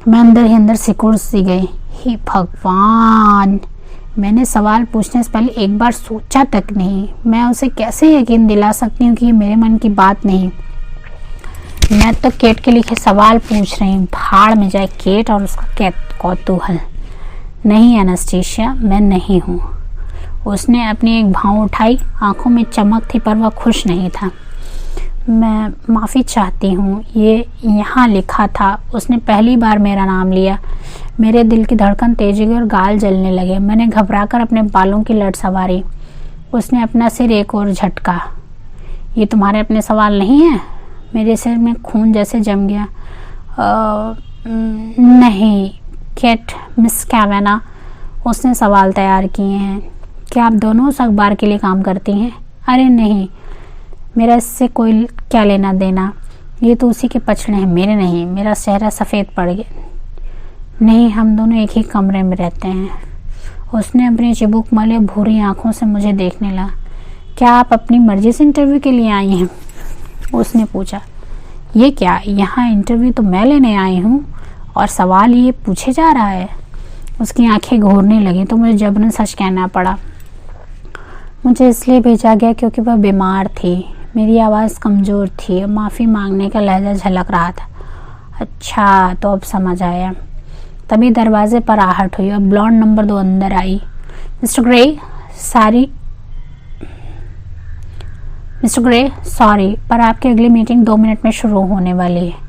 मैं अंदर ही अंदर सिकुड़ सी गई। हे भगवान, मैंने सवाल पूछने से पहले एक बार सोचा तक नहीं। मैं उसे कैसे यकीन दिला सकती हूँ कि ये मेरे मन की बात नहीं। मैं तो केट के लिखे सवाल पूछ रही हूँ। भाड़ में जाए केट और उसका कौतूहल। नहीं एनास्टेशिया, मैं नहीं हूँ। उसने अपनी एक भौं उठाई। आंखों में चमक थी पर वह खुश नहीं था। मैं माफ़ी चाहती हूँ, ये यहाँ लिखा था। उसने पहली बार मेरा नाम लिया। मेरे दिल की धड़कन तेज हो गई और गाल जलने लगे। मैंने घबराकर अपने बालों की लट संवारी। उसने अपना सिर एक ओर झटका। ये तुम्हारे अपने सवाल नहीं है? मेरे सिर में खून जैसे जम गया। नहीं केट, मिस कैवेना, उसने सवाल तैयार किए हैं। क्या आप दोनों उस अखबार के लिए काम करती हैं? अरे नहीं, मेरा इससे कोई क्या लेना देना। ये तो उसी के पछड़े हैं, मेरे नहीं। मेरा चेहरा सफ़ेद पड़ गया। नहीं, हम दोनों एक ही कमरे में रहते हैं। उसने अपनी चिबुक मले भूरी आंखों से मुझे देखने लगा। क्या आप अपनी मर्जी से इंटरव्यू के लिए आई हैं? उसने पूछा। ये क्या, यहाँ इंटरव्यू तो मैं लेने आई हूँ और सवाल ये पूछे जा रहा है। उसकी आंखें घूरने लगी तो मुझे जबरन सच कहना पड़ा। मुझे इसलिए भेजा गया क्योंकि वह बीमार थी। मेरी आवाज़ कमज़ोर थी और माफ़ी मांगने का लहजा झलक रहा था। अच्छा, तो अब समझ आया। तभी दरवाजे पर आहट हुई और ब्लॉन्ड नंबर 2 अंदर आई। मिस्टर ग्रे, सॉरी, पर आपकी अगली मीटिंग 2 मिनट में शुरू होने वाली है।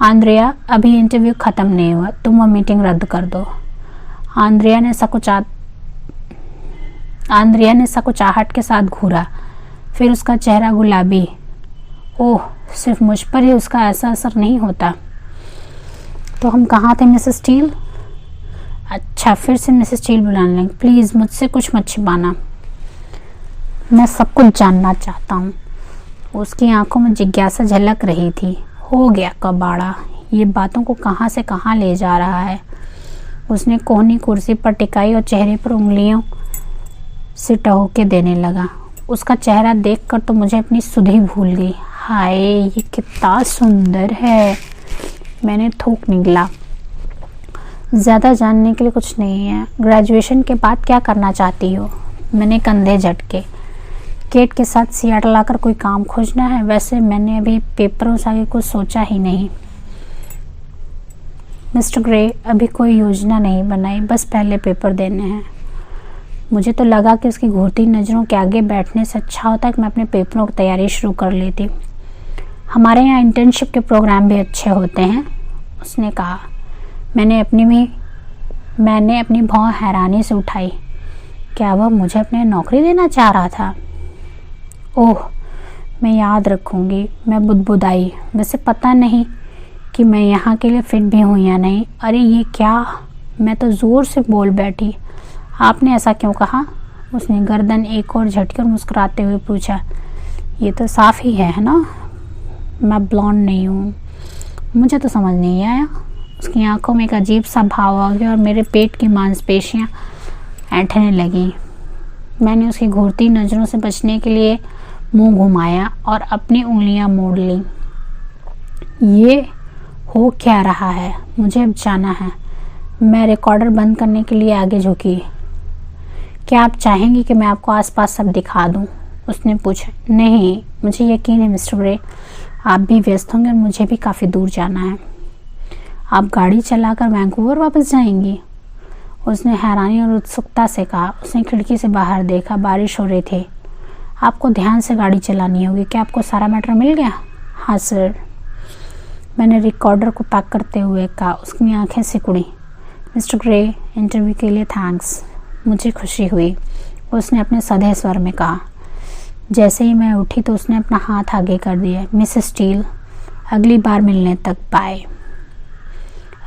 आंद्रिया, अभी इंटरव्यू ख़त्म नहीं हुआ। तुम वह मीटिंग रद्द कर दो। आंद्रिया ने सकुचाहट के साथ घूरा। फिर उसका चेहरा गुलाबी। ओह, सिर्फ मुझ पर ही उसका ऐसा असर नहीं होता। तो हम कहाँ थे मिसेस स्टील? अच्छा, फिर से मिसेस स्टील बुलाने लगी। प्लीज़ मुझसे कुछ मत छिपाना। मैं सब कुछ जानना चाहता हूँ। उसकी आंखों में जिज्ञासा झलक रही थी। हो गया कबाड़ा, ये बातों को कहाँ से कहाँ ले जा रहा है। उसने कोहनी कुर्सी पर टिकाई और चेहरे पर उंगलियों से टहोके देने लगा। उसका चेहरा देखकर तो मुझे अपनी सुध ही भूल गई। हाय, ये कितना सुंदर है। मैंने थूक निगला। ज़्यादा जानने के लिए कुछ नहीं है। ग्रेजुएशन के बाद क्या करना चाहती हो? मैंने कंधे झटके। केट के साथ सियाटल आकर कोई काम खोजना है। वैसे मैंने अभी पेपरों से आगे कुछ सोचा ही नहीं। मिस्टर ग्रे, अभी कोई योजना नहीं बनाई, बस पहले पेपर देने हैं। मुझे तो लगा कि उसकी घूरती नज़रों के आगे बैठने से अच्छा होता है कि मैं अपने पेपरों की तैयारी शुरू कर लेती। हमारे यहाँ इंटर्नशिप के प्रोग्राम भी अच्छे होते हैं, उसने कहा। मैंने अपनी भौं हैरानी से उठाई। क्या वह मुझे अपने नौकरी देना चाह रहा था? ओह, मैं याद रखूँगी, मैं बुदबुदाई। वैसे पता नहीं कि मैं यहाँ के लिए फिट भी हूँ या नहीं। अरे ये क्या, मैं तो ज़ोर से बोल बैठी। आपने ऐसा क्यों कहा? उसने गर्दन एक और झटकर मुस्कुराते हुए पूछा। ये तो साफ ही है ना? मैं ब्लॉन्ड नहीं हूँ। मुझे तो समझ नहीं आया। उसकी आंखों में एक अजीब सा भाव आ गया और मेरे पेट की मांसपेशियाँ ऐंठने लगी। मैंने उसकी घूरती नज़रों से बचने के लिए मुंह घुमाया और अपनी उंगलियां मोड़ ली। ये हो क्या रहा है? मुझे अब जाना है। मैं रिकॉर्डर बंद करने के लिए आगे झुकी। क्या आप चाहेंगी कि मैं आपको आसपास सब दिखा दूं? उसने पूछा। नहीं, मुझे यकीन है मिस्टर ग्रे, आप भी व्यस्त होंगे और मुझे भी काफ़ी दूर जाना है। आप गाड़ी चलाकर वैंकूवर वापस जाएंगी? उसने हैरानी और उत्सुकता से कहा। उसने खिड़की से बाहर देखा। बारिश हो रही थी। आपको ध्यान से गाड़ी चलानी होगी। क्या आपको सारा मैटर मिल गया? हाँ सर, मैंने रिकॉर्डर को पैक करते हुए कहा। उसकी आंखें सिकुड़ी। मिस्टर ग्रे, इंटरव्यू के लिए थैंक्स। मुझे खुशी हुई, उसने अपने सधे स्वर में कहा। जैसे ही मैं उठी तो उसने अपना हाथ आगे कर दिया। मिसेस स्टील, अगली बार मिलने तक बाय।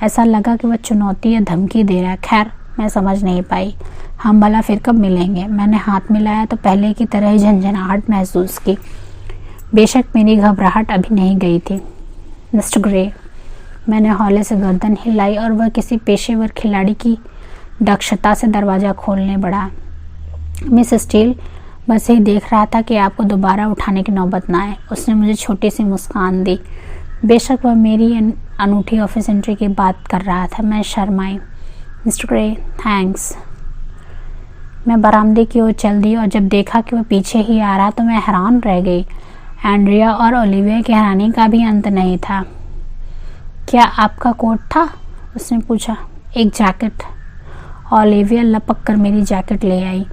ऐसा लगा कि वह चुनौती या धमकी दे रहा है। खैर, मैं समझ नहीं पाई। हम भला फिर कब मिलेंगे? मैंने हाथ मिलाया तो पहले की तरह ही झंझनाहट महसूस की। बेशक मेरी घबराहट अभी नहीं गई थी। मिस्टर ग्रे, मैंने हौले से गर्दन हिलाई और वह किसी पेशेवर खिलाड़ी की दक्षता से दरवाज़ा खोलने बढ़ा। मिस स्टील, बस यही देख रहा था कि आपको दोबारा उठाने की नौबत ना आए। उसने मुझे छोटी सी मुस्कान दी। बेशक वह मेरी अनूठी ऑफिस एंट्री की बात कर रहा था। मैं शर्माई। Mister grey, thanks. मैं बरामदे की ओर चल दी और जब देखा कि वह पीछे ही आ रहा तो मैं हैरान रह गई। एंड्रिया और ओलिविया की हैरानी का भी अंत नहीं था। क्या आपका कोट था? उसने पूछा। एक जैकेट। ओलिविया लपक कर मेरी जैकेट ले आई।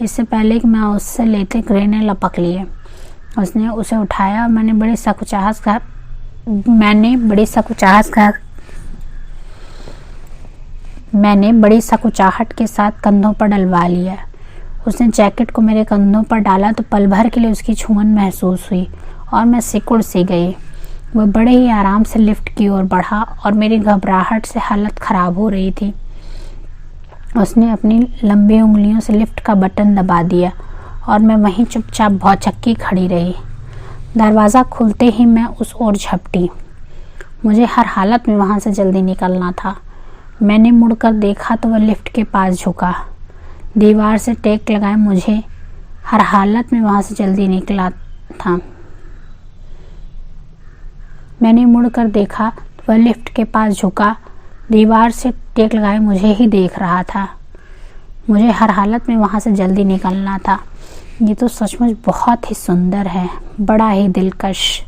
इससे पहले कि मैं उससे लेते ग्रे ने लपक लिए। उसने उसे उठाया और मैंने बड़ी सकुचाहट के साथ कंधों पर डलवा लिया। उसने जैकेट को मेरे कंधों पर डाला तो पल भर के लिए उसकी छुअन महसूस हुई और मैं सिकुड़ सी गई। वह बड़े ही आराम से लिफ्ट की ओर बढ़ा और मेरी घबराहट से हालत खराब हो रही थी। उसने अपनी लंबी उंगलियों से लिफ्ट का बटन दबा दिया और मैं वहीं चुपचाप भौचक्की खड़ी रही। दरवाज़ा खुलते ही मैं उस ओर झपटी। मुझे हर हालत में वहाँ से जल्दी निकलना था। मैंने मुड़कर देखा तो वह लिफ्ट के पास झुका, दीवार से टेक लगाए। मुझे हर हालत में वहाँ से जल्दी निकला था। मैंने मुड़कर देखा तो वह लिफ्ट के पास झुका, दीवार से टेक लगाए मुझे ही देख रहा था। मुझे हर हालत में वहाँ से जल्दी निकलना था। ये तो सचमुच बहुत ही सुंदर है, बड़ा ही दिलकश।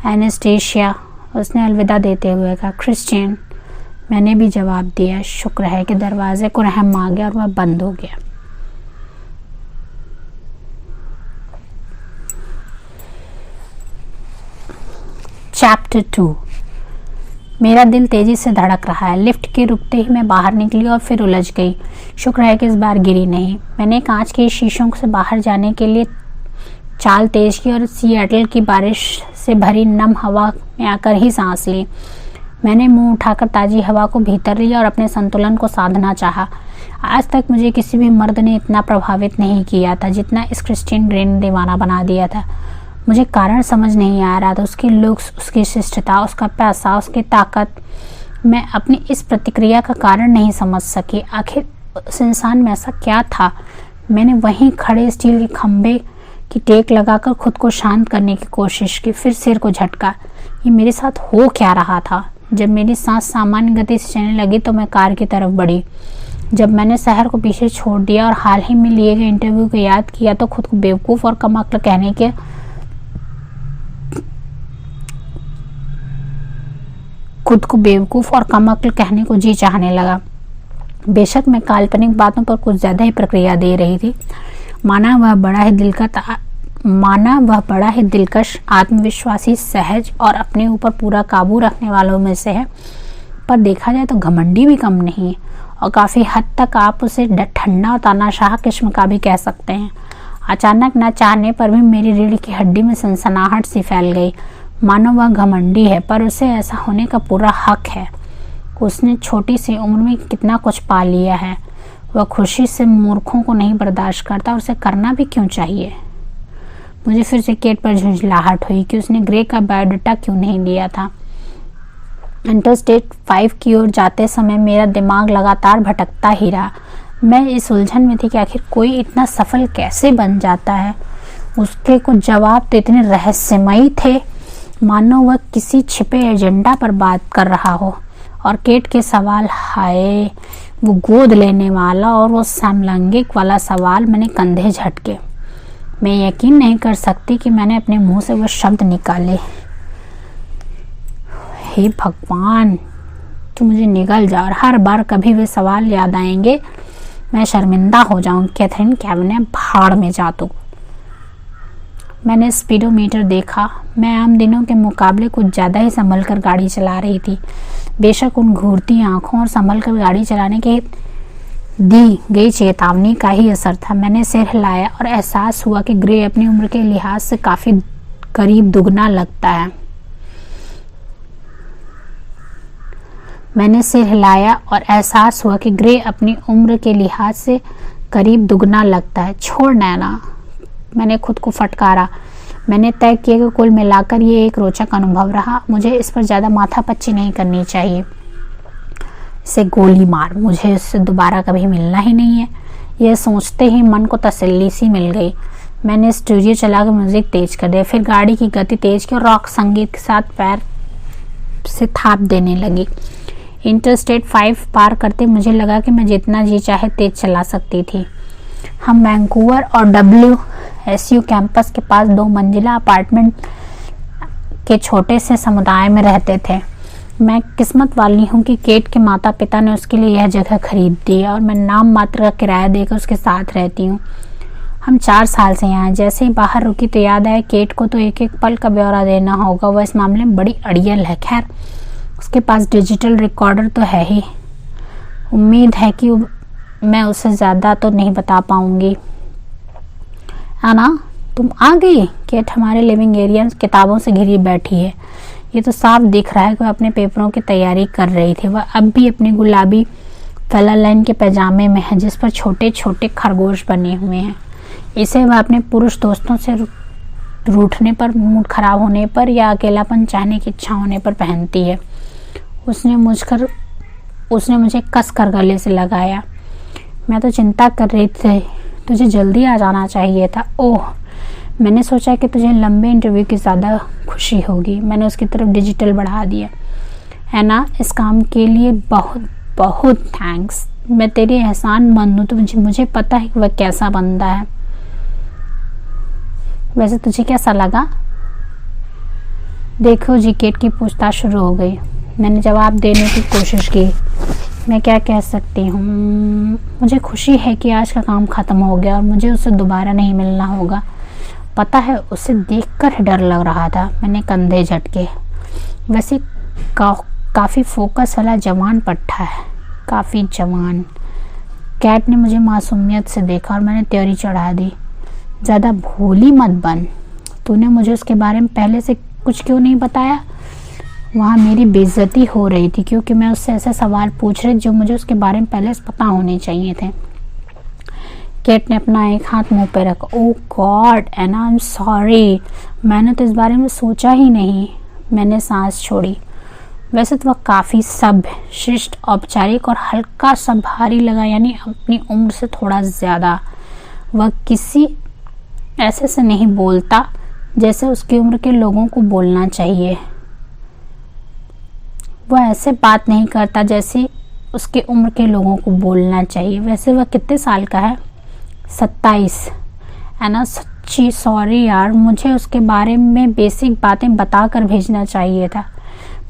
एनेस्टेशिया, उसने अलविदा देते हुए कहा। क्रिश्चियन, मैंने भी जवाब दिया। शुक्र है कि दरवाजे को रहम आ गया और वह बंद हो गया। चैप्टर 2। मेरा दिल तेजी से धड़क रहा है। लिफ्ट के रुकते ही मैं बाहर निकली और फिर उलझ गई। शुक्र है कि इस बार गिरी नहीं। मैंने कांच के शीशों से बाहर जाने के लिए चाल तेज की और सिएटल की बारिश से भरी नम हवा में आकर ही सांस ली। मैंने मुंह उठाकर ताज़ी हवा को भीतर लिया और अपने संतुलन को साधना चाहा। आज तक मुझे किसी भी मर्द ने इतना प्रभावित नहीं किया था जितना इस क्रिश्चियन ग्रे ने दीवाना बना दिया था। मुझे कारण समझ नहीं आ रहा था। उसकी लुक्स, उसकी शिष्टता, उसका पैसा, उसकी ताकत। मैं अपनी इस प्रतिक्रिया का कारण नहीं समझ सकी। आखिर उस इंसान में ऐसा क्या था? मैंने वहीं खड़े स्टील के खंभे की टेक लगाकर खुद को शांत करने की कोशिश की। फिर सिर को झटका। ये मेरे साथ हो क्या रहा था? जब मेरी सांस सामान्य गति से चलने लगी तो मैं कार की तरफ बढ़ी। जब मैंने शहर को पीछे छोड़ दिया और हाल ही में लिए गए इंटरव्यू को याद किया तो खुद को बेवकूफ़ और कमअक्ल कहने को जी चाहने लगा। बेशक मैं काल्पनिक बातों पर कुछ ज़्यादा ही प्रक्रिया दे रही थी। माना वह बड़ा ही दिलकश, आत्मविश्वासी, सहज और अपने ऊपर पूरा काबू रखने वालों में से है, पर देखा जाए तो घमंडी भी कम नहीं है और काफ़ी हद तक आप उसे ठंडा और तानाशाह किस्म का भी कह सकते हैं। अचानक न चाहने पर भी मेरी रीढ़ की हड्डी में सनसनाहट सी फैल गई। मानो वह घमंडी है, पर उसे ऐसा होने का पूरा हक है। उसने छोटी सी उम्र में कितना कुछ पा लिया है। वह खुशी से मूर्खों को नहीं बर्दाश्त करता और उसे करना भी क्यों चाहिए। मुझे फिर से केट पर झुंझलाहट हुई कि उसने ग्रे का बायोडाटा क्यों नहीं लिया था। इंटरस्टेट 5 की ओर जाते समय मेरा दिमाग लगातार भटकता ही रहा। मैं इस उलझन में थी कि आखिर कोई इतना सफल कैसे बन जाता है। उसके कुछ जवाब तो इतने रहस्यमयी थे मानो वह किसी छिपे एजेंडा पर बात कर रहा हो। और केट के सवाल, हाय वो गोद लेने वाला और वो समलैंगिक वाला सवाल, मैंने कंधे झटके। मैं यकीन नहीं कर सकती कि मैंने अपने मुंह से वो शब्द निकाले। हे भगवान, तू मुझे निगल जा और हर बार कभी वे सवाल याद आएंगे मैं शर्मिंदा हो जाऊं। कैथरीन कैबिने भाड़ में जा तू। मैंने स्पीडोमीटर देखा। मैं आम दिनों के मुकाबले कुछ ज़्यादा ही संभल कर गाड़ी चला रही थी। बेशक उन घूरती आंखों और संभल कर गाड़ी चलाने के दी गई चेतावनी का ही असर था। मैंने सिर हिलाया और एहसास हुआ कि ग्रे अपनी उम्र के लिहाज से काफ़ी करीब दुगना लगता है। मैंने सिर हिलाया और एहसास हुआ कि ग्रे अपनी उम्र के लिहाज से करीब दुगना लगता है। छोड़ नैना, मैंने खुद को फटकारा। मैंने तय किया कि कुल मिलाकर ये एक रोचक अनुभव रहा। मुझे इस पर ज़्यादा माथापच्ची नहीं करनी चाहिए। इसे गोली मार, मुझे इससे दोबारा कभी मिलना ही नहीं है। यह सोचते ही मन को तसल्ली सी मिल गई। मैंने स्टूडियो चलाकर म्यूजिक तेज कर दिया, फिर गाड़ी की गति तेज की और रॉक संगीत के साथ पैर से थाप देने लगी। इंटरस्टेट 5 पार करते मुझे लगा कि मैं जितना जी चाहे तेज चला सकती थी। हम वैंकूवर और WSU कैंपस के पास 2 मंजिला अपार्टमेंट के छोटे से समुदाय में रहते थे। मैं किस्मत वाली हूँ कि केट के माता पिता ने उसके लिए यह जगह खरीद दी है और मैं नाम मात्र का किराया देकर उसके साथ रहती हूँ। हम 4 साल से यहाँ हैं। जैसे ही बाहर रुकी तो याद आया केट को तो एक एक पल का ब्यौरा देना होगा। वह इस मामले में बड़ी अड़ियल है। खैर, उसके पास डिजिटल रिकॉर्डर तो है ही। उम्मीद है कि मैं उसे ज़्यादा तो नहीं बता पाऊंगी। आना, तुम आ गई। केट हमारे लिविंग एरिया किताबों से घिरी बैठी है। ये तो साफ दिख रहा है कि वह अपने पेपरों की तैयारी कर रही थी। वह अब भी अपनी गुलाबी फेलालाइन के पैजामे में है जिस पर छोटे छोटे खरगोश बने हुए हैं। इसे वह अपने पुरुष दोस्तों से रूठने पर, मूड खराब होने पर या अकेलापन चाहने की इच्छा होने पर पहनती है। उसने मुझे कस कर गले से लगाया। मैं तो चिंता कर रही थी, तुझे जल्दी आ जाना चाहिए था। ओह, मैंने सोचा कि तुझे लंबे इंटरव्यू की ज़्यादा खुशी होगी। मैंने उसकी तरफ डिजिटल बढ़ा दिया। एना, इस काम के लिए बहुत बहुत थैंक्स। मैं तेरी एहसानमंद हूँ। तो मुझे पता है कि वह कैसा बंदा है। वैसे तुझे कैसा लगा? देखो जी, केट की पूछताछ शुरू हो गई। मैंने जवाब देने की कोशिश की। मैं क्या कह सकती हूँ? मुझे खुशी है कि आज का काम ख़त्म हो गया और मुझे उससे दोबारा नहीं मिलना होगा। पता है, उसे देखकर ही डर लग रहा था। मैंने कंधे झटके। वैसे काफ़ी फोकस वाला जवान पट्टा है, काफ़ी जवान। कैट ने मुझे मासूमियत से देखा और मैंने त्योरी चढ़ा दी। ज़्यादा भोली मत बन। तूने मुझे उसके बारे में पहले से कुछ क्यों नहीं बताया? वहाँ मेरी बेइज्जती हो रही थी क्योंकि मैं उससे ऐसे सवाल पूछ रही जो मुझे उसके बारे में पहले से पता होने चाहिए थे। केट ने अपना एक हाथ मुंह पे रखा। Oh God Anna, I am sorry. मैंने तो इस बारे में सोचा ही नहीं। मैंने सांस छोड़ी। वैसे तो वह काफ़ी सभ्य, शिष्ट, औपचारिक और हल्का सा भारी लगा, यानी अपनी उम्र से थोड़ा ज़्यादा। वह किसी ऐसे से नहीं बोलता जैसे उसकी उम्र के लोगों को बोलना चाहिए। वह ऐसे बात नहीं करता जैसे उसके उम्र के लोगों को बोलना चाहिए। वैसे वह कितने साल का है? 27। एना, सच्ची सॉरी यार, मुझे उसके बारे में बेसिक बातें बता कर भेजना चाहिए था,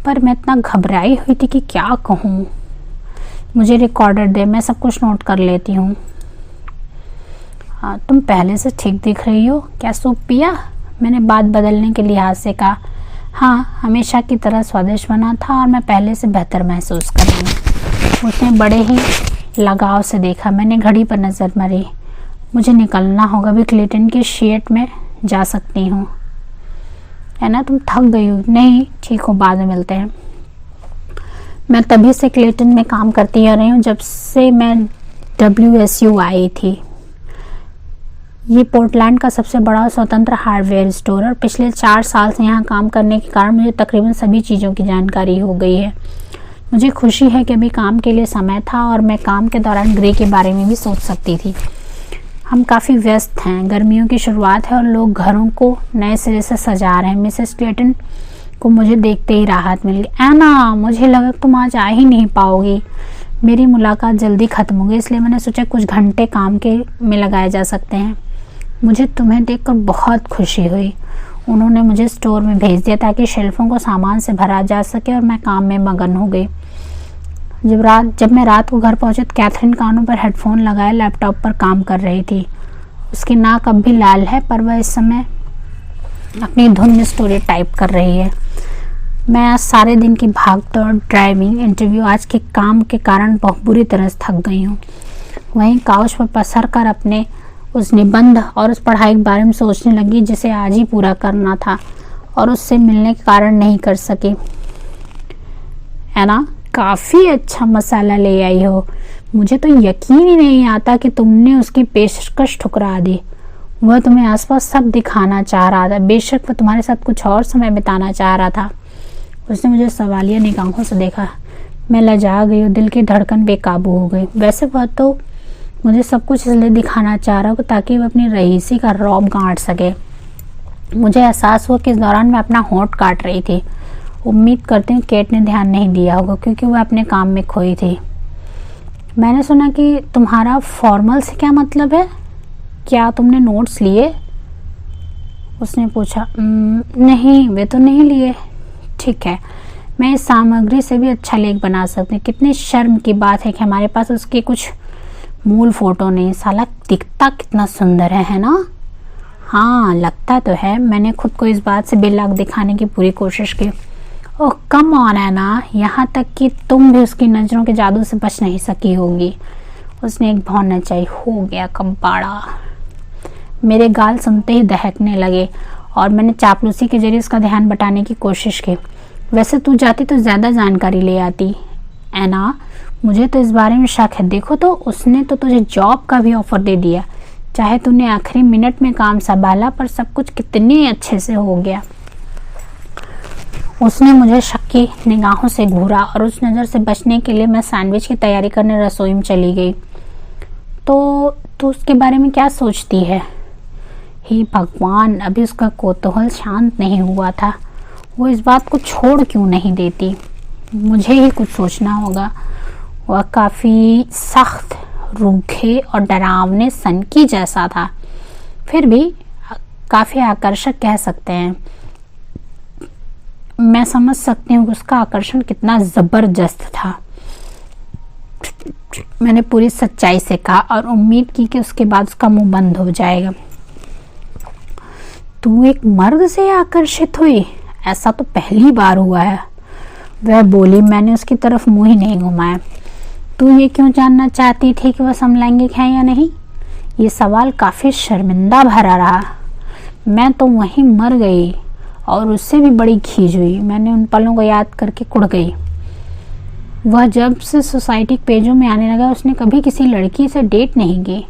पर मैं इतना घबराई हुई थी कि क्या कहूँ। मुझे रिकॉर्डर दे, मैं सब कुछ नोट कर लेती हूँ। हाँ, तुम पहले से ठीक दिख रही हो। क्या सूप पिया? मैंने बात बदलने के लिहाज से कहा। हाँ, हमेशा की तरह स्वादिष्ट बना था और मैं पहले से बेहतर महसूस कर रही हूँ। उसने बड़े ही लगाव से देखा। मैंने घड़ी पर नज़र मारी। मुझे निकलना होगा। अभी क्लेटन की शेड में जा सकती हूँ। है ना, तुम थक गई हो? नहीं, ठीक हो, बाद में मिलते हैं। मैं तभी से क्लेटन में काम करती आ रही हूँ जब से मैं WSU आई थी। ये पोर्टलैंड का सबसे बड़ा स्वतंत्र हार्डवेयर स्टोर है और पिछले 4 साल से यहाँ काम करने के कारण मुझे तकरीबन सभी चीज़ों की जानकारी हो गई है। मुझे खुशी है कि अभी काम के लिए समय था और मैं काम के दौरान ग्रे के बारे में भी सोच सकती थी। हम काफ़ी व्यस्त हैं, गर्मियों की शुरुआत है और लोग घरों को नए सिरे से सजा रहे हैं। मिसेस क्लेटन को मुझे देखते ही राहत मिल गई। एना, मुझे लगा तुम आज आ ही नहीं पाओगी। मेरी मुलाकात जल्दी ख़त्म हो गई, इसलिए मैंने सोचा कुछ घंटे काम के में लगाए जा सकते हैं। मुझे तुम्हें देखकर बहुत खुशी हुई। उन्होंने मुझे स्टोर में भेज दिया ताकि शेल्फों को सामान से भरा जा सके और मैं काम में मगन हो गई। जब मैं रात को घर पहुंची तो कैथरीन कानों पर हेडफोन लगाए लैपटॉप पर काम कर रही थी। उसकी नाक अब भी लाल है, पर वह इस समय अपनी धुन में स्टोरी टाइप कर रही है। मैं आज सारे दिन की भागदौड़, ड्राइविंग, इंटरव्यू, आज के काम के कारण बहुत बुरी तरह से थक गई हूँ। वहीं काउच पर पसर कर अपने उस निबंध और उस पढ़ाई के बारे में सोचने लगी जिसे आज ही पूरा करना था और उससे मिलने के कारण नहीं कर सकी। है ना, काफ़ी अच्छा मसाला ले आई हो। मुझे तो यकीन ही नहीं आता कि तुमने उसकी पेशकश ठुकरा दी। वह तुम्हें आसपास सब दिखाना चाह रहा था, बेशक वह तुम्हारे साथ कुछ और समय बिताना चाह रहा था। उसने मुझे सवालिया निगाहों से देखा। मैं लजा गई और दिल की धड़कन बेकाबू हो गई। वैसे वह तो मुझे सब कुछ इसलिए दिखाना चाह रहा हो ताकि वह अपनी रईसी का रौब गांठ सके। मुझे एहसास हुआ कि इस दौरान मैं अपना होंठ काट रही थी। उम्मीद करती हूँ केट ने ध्यान नहीं दिया होगा क्योंकि वह अपने काम में खोई थी। मैंने सुना कि तुम्हारा फॉर्मल से क्या मतलब है? क्या तुमने नोट्स लिए? उसने पूछा। नहीं, वे तो नहीं लिए। ठीक है, मैं इस सामग्री से भी अच्छा लेख बना सकती हूँ। कितनी शर्म की बात है कि हमारे पास उसकी कुछ मूल फोटो नहीं। साला दिखता कितना सुंदर है ना? हाँ, लगता तो है। मैंने खुद को इस बात से बेलाग दिखाने की पूरी कोशिश की। ओह कम ऑन है ना, यहाँ तक कि तुम भी उसकी नज़रों के जादू से बच नहीं सकी होगी। उसने एक भौं नचाई। हो गया कबाड़ा। मेरे गाल सुनते ही दहकने लगे और मैंने चापलूसी के जरिए उसका ध्यान बटाने की कोशिश की। वैसे तू जाती तो ज़्यादा जानकारी ले आती। एना, मुझे तो इस बारे में शक है। देखो तो, उसने तो तुझे जॉब का भी ऑफर दे दिया। चाहे तूने आखिरी मिनट में काम संभाला, पर सब कुछ कितने अच्छे से हो गया। उसने मुझे शक की निगाहों से घूरा और उस नज़र से बचने के लिए मैं सैंडविच की तैयारी करने रसोई में चली गई। तो तू उसके बारे में क्या सोचती है? हे भगवान, अभी उसका कौतूहल शांत नहीं हुआ था। वो इस बात को छोड़ क्यों नहीं देती? मुझे ही कुछ सोचना होगा। वह काफ़ी सख्त, रूखे और डरावने सनकी जैसा था, फिर भी काफ़ी आकर्षक कह सकते हैं। मैं समझ सकती हूँ कि उसका आकर्षण कितना ज़बरदस्त था। मैंने पूरी सच्चाई से कहा और उम्मीद की कि उसके बाद उसका मुंह बंद हो जाएगा। तू एक मर्द से आकर्षित हुई? ऐसा तो पहली बार हुआ है, वह बोली। मैंने उसकी तरफ मुंह ही नहीं घुमाया। तू ये क्यों जानना चाहती थी कि वह समलैंगिक है या नहीं? ये सवाल काफ़ी शर्मिंदा भरा रहा। मैं तो वहीं मर गई और उससे भी बड़ी खींच हुई। मैंने उन पलों को याद करके कुड़ गई। वह जब से सोसाइटी के पेजों में आने लगा, उसने कभी किसी लड़की से डेट नहीं की।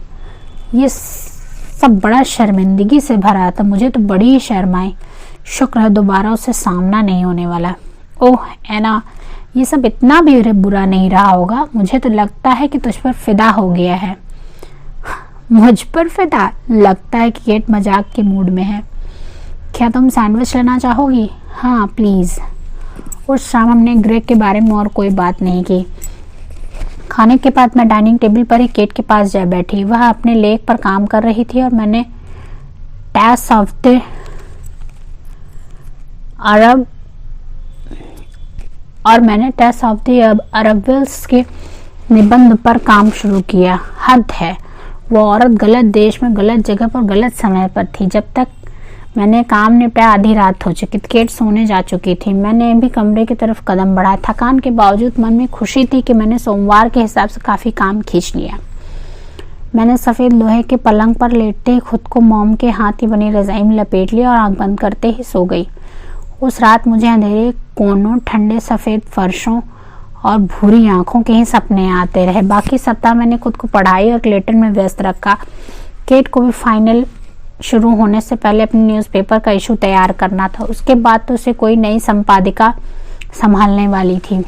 ये सब बड़ा शर्मिंदगी से भरा था। मुझे तो बड़ी ही शर्म आई। शुक्र है दोबारा उससे सामना नहीं होने वाला। ओह एना, ये सब इतना भी बुरा नहीं रहा होगा। मुझे तो लगता है कि तुझ पर फिदा हो गया है। मुझ पर फिदा? लगता है कि केट मजाक के मूड में है। क्या तुम सैंडविच लेना चाहोगी? हाँ प्लीज़। उस शाम हमने ग्रेग के बारे में और कोई बात नहीं की। खाने के बाद मैं डाइनिंग टेबल पर ही केट के पास जा बैठी। वह अपने लेख पर काम कर रही थी और मैंने टेस्ट ऑफ द अरबल्स के निबंध पर काम शुरू किया। हद है, वो औरत गलत देश में गलत जगह पर गलत समय पर थी। जब तक मैंने काम निपटाया आधी रात हो चुकी थी। केट सोने जा चुकी थी। मैंने भी कमरे की तरफ कदम बढ़ाया। थकान के बावजूद मन में खुशी थी कि मैंने सोमवार के हिसाब से काफ़ी काम खींच लिया। मैंने सफ़ेद लोहे के पलंग पर लेटते ही खुद को मोम के हाथ की बनी रज़ाई में लपेट लिया और आंख बंद करते ही सो गई। उस रात मुझे अंधेरे कोनों, ठंडे सफ़ेद फर्शों और भूरी आंखों के ही सपने आते रहे। बाकी सप्ताह मैंने खुद को पढ़ाई और क्लेटन में व्यस्त रखा। केट को भी फाइनल शुरू होने से पहले अपने न्यूज़पेपर का इशू तैयार करना था। उसके बाद तो उसे कोई नई संपादिका संभालने वाली थी।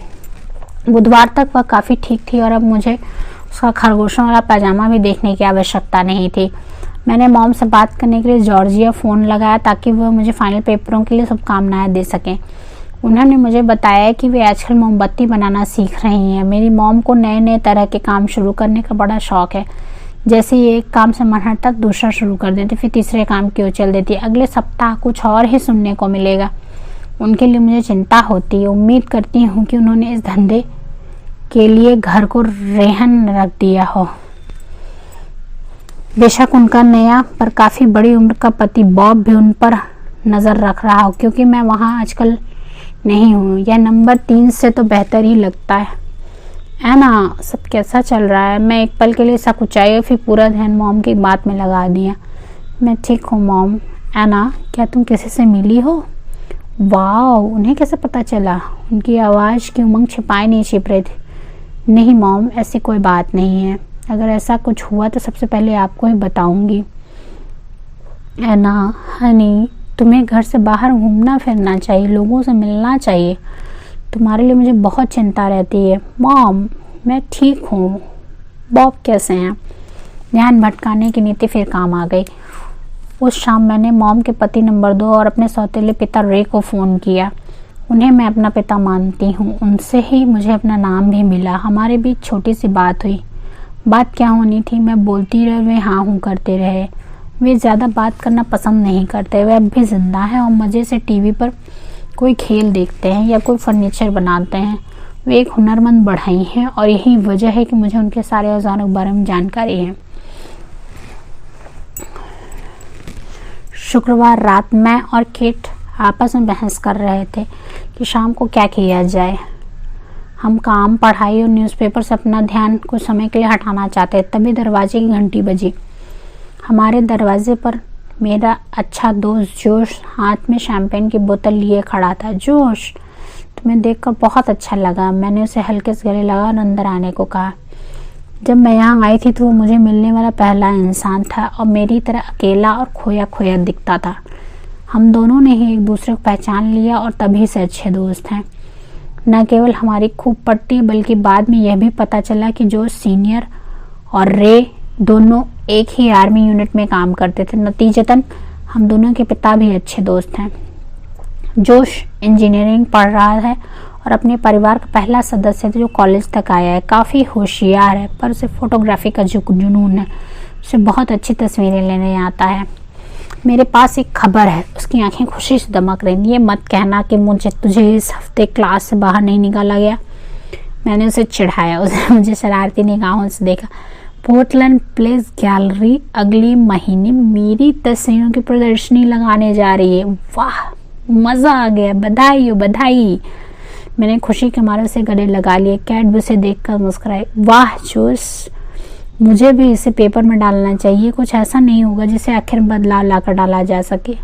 बुधवार तक वह काफ़ी ठीक थी और अब मुझे उसका खरगोशों वाला पैजामा भी देखने की आवश्यकता नहीं थी। मैंने मॉम से बात करने के लिए जॉर्जिया फ़ोन लगाया ताकि वह मुझे फाइनल पेपरों के लिए शुभकामनाएं दे सकें। उन्होंने मुझे बताया कि वे आजकल मोमबत्ती बनाना सीख रही हैं। मेरी मॉम को नए नए तरह के काम शुरू करने का बड़ा शौक है। जैसे ही एक काम से मन हटता दूसरा शुरू कर देती, फिर तीसरे काम की ओर चल देती। अगले सप्ताह कुछ और ही सुनने को मिलेगा। उनके लिए मुझे चिंता होती है। उम्मीद करती हूँ कि उन्होंने इस धंधे के लिए घर को रेहन रख दिया हो। बेशक उनका नया पर काफ़ी बड़ी उम्र का पति बॉब भी उन पर नज़र रख रहा हो, क्योंकि मैं वहाँ आजकल नहीं हूँ। यह नंबर 3 से तो बेहतर ही लगता है। एना, सब कैसा चल रहा है? मैं एक पल के लिए सकुचाई और फिर पूरा ध्यान मॉम की बात में लगा दिया। मैं ठीक हूँ मॉम। एना, क्या तुम किसी से मिली हो? वाह, उन्हें कैसे पता चला? उनकी आवाज़ की उमंग छिपाए नहीं छिप रही थी। नहीं मॉम, ऐसी कोई बात नहीं है। अगर ऐसा कुछ हुआ तो सबसे पहले आपको ही बताऊंगी। एना हनी, तुम्हें घर से बाहर घूमना फिरना चाहिए, लोगों से मिलना चाहिए। तुम्हारे लिए मुझे बहुत चिंता रहती है। मॉम, मैं ठीक हूँ। बॉब कैसे हैं? ध्यान भटकाने की नीति फिर काम आ गई। उस शाम मैंने मॉम के पति नंबर 2 और अपने सौतेले पिता रे को फ़ोन किया। उन्हें मैं अपना पिता मानती हूँ। उनसे ही मुझे अपना नाम भी मिला। हमारे बीच छोटी सी बात हुई। बात क्या होनी थी? मैं बोलती रहे, वे हाँ हूँ करते रहे। वे ज़्यादा बात करना पसंद नहीं करते। वे अब भी जिंदा हैं और मज़े से टीवी पर कोई खेल देखते हैं या कोई फर्नीचर बनाते हैं। वे एक हुनरमंद बढ़ई हैं और यही वजह है कि मुझे उनके सारे औजारों के बारे में जानकारी है। शुक्रवार रात मैं और केट आपस में बहस कर रहे थे कि शाम को क्या किया जाए। हम काम, पढ़ाई और न्यूज़पेपर से अपना ध्यान कुछ समय के लिए हटाना चाहते। तभी दरवाजे की घंटी बजी। हमारे दरवाजे पर मेरा अच्छा दोस्त जोश हाथ में शैंपेन की बोतल लिए खड़ा था। जोश, तुम्हें देखकर बहुत अच्छा लगा। मैंने उसे हल्के से गले लगा और अंदर आने को कहा। जब मैं यहाँ आई थी तो वो मुझे मिलने वाला पहला इंसान था और मेरी तरह अकेला और खोया खोया दिखता था। हम दोनों ने ही एक दूसरे को पहचान लिया और तभी से अच्छे दोस्त हैं। न केवल हमारी खूब पड़ती बल्कि बाद में यह भी पता चला कि जोश सीनियर और रे दोनों एक ही आर्मी यूनिट में काम करते थे। नतीजतन हम दोनों के पिता भी अच्छे दोस्त हैं। जोश इंजीनियरिंग पढ़ रहा है और अपने परिवार का पहला सदस्य था जो कॉलेज तक आया है। काफ़ी होशियार है, पर उसे फोटोग्राफी का जुनून है। उसे बहुत अच्छी तस्वीरें लेने आता है। मेरे पास एक खबर है। उसकी आंखें खुशी से दमक रही। ये मत कहना कि तुझे इस हफ्ते क्लास से बाहर नहीं निकाला गया। मैंने उसे चिढ़ाया। उसने मुझे शरारती निगाहों से देखा। पोर्टलैंड प्लेस गैलरी अगले महीने मेरी तस्वीरों की प्रदर्शनी लगाने जा रही है। वाह, मज़ा आ गया। बधाई हो, बधाई। मैंने खुशी के मारे उसे गले लगा लिए। कैट भी उसे देखकर मुस्कुराई। वाह जोश, मुझे भी इसे पेपर में डालना चाहिए। कुछ ऐसा नहीं होगा जिसे आखिर बदलाव लाकर डाला जा सके।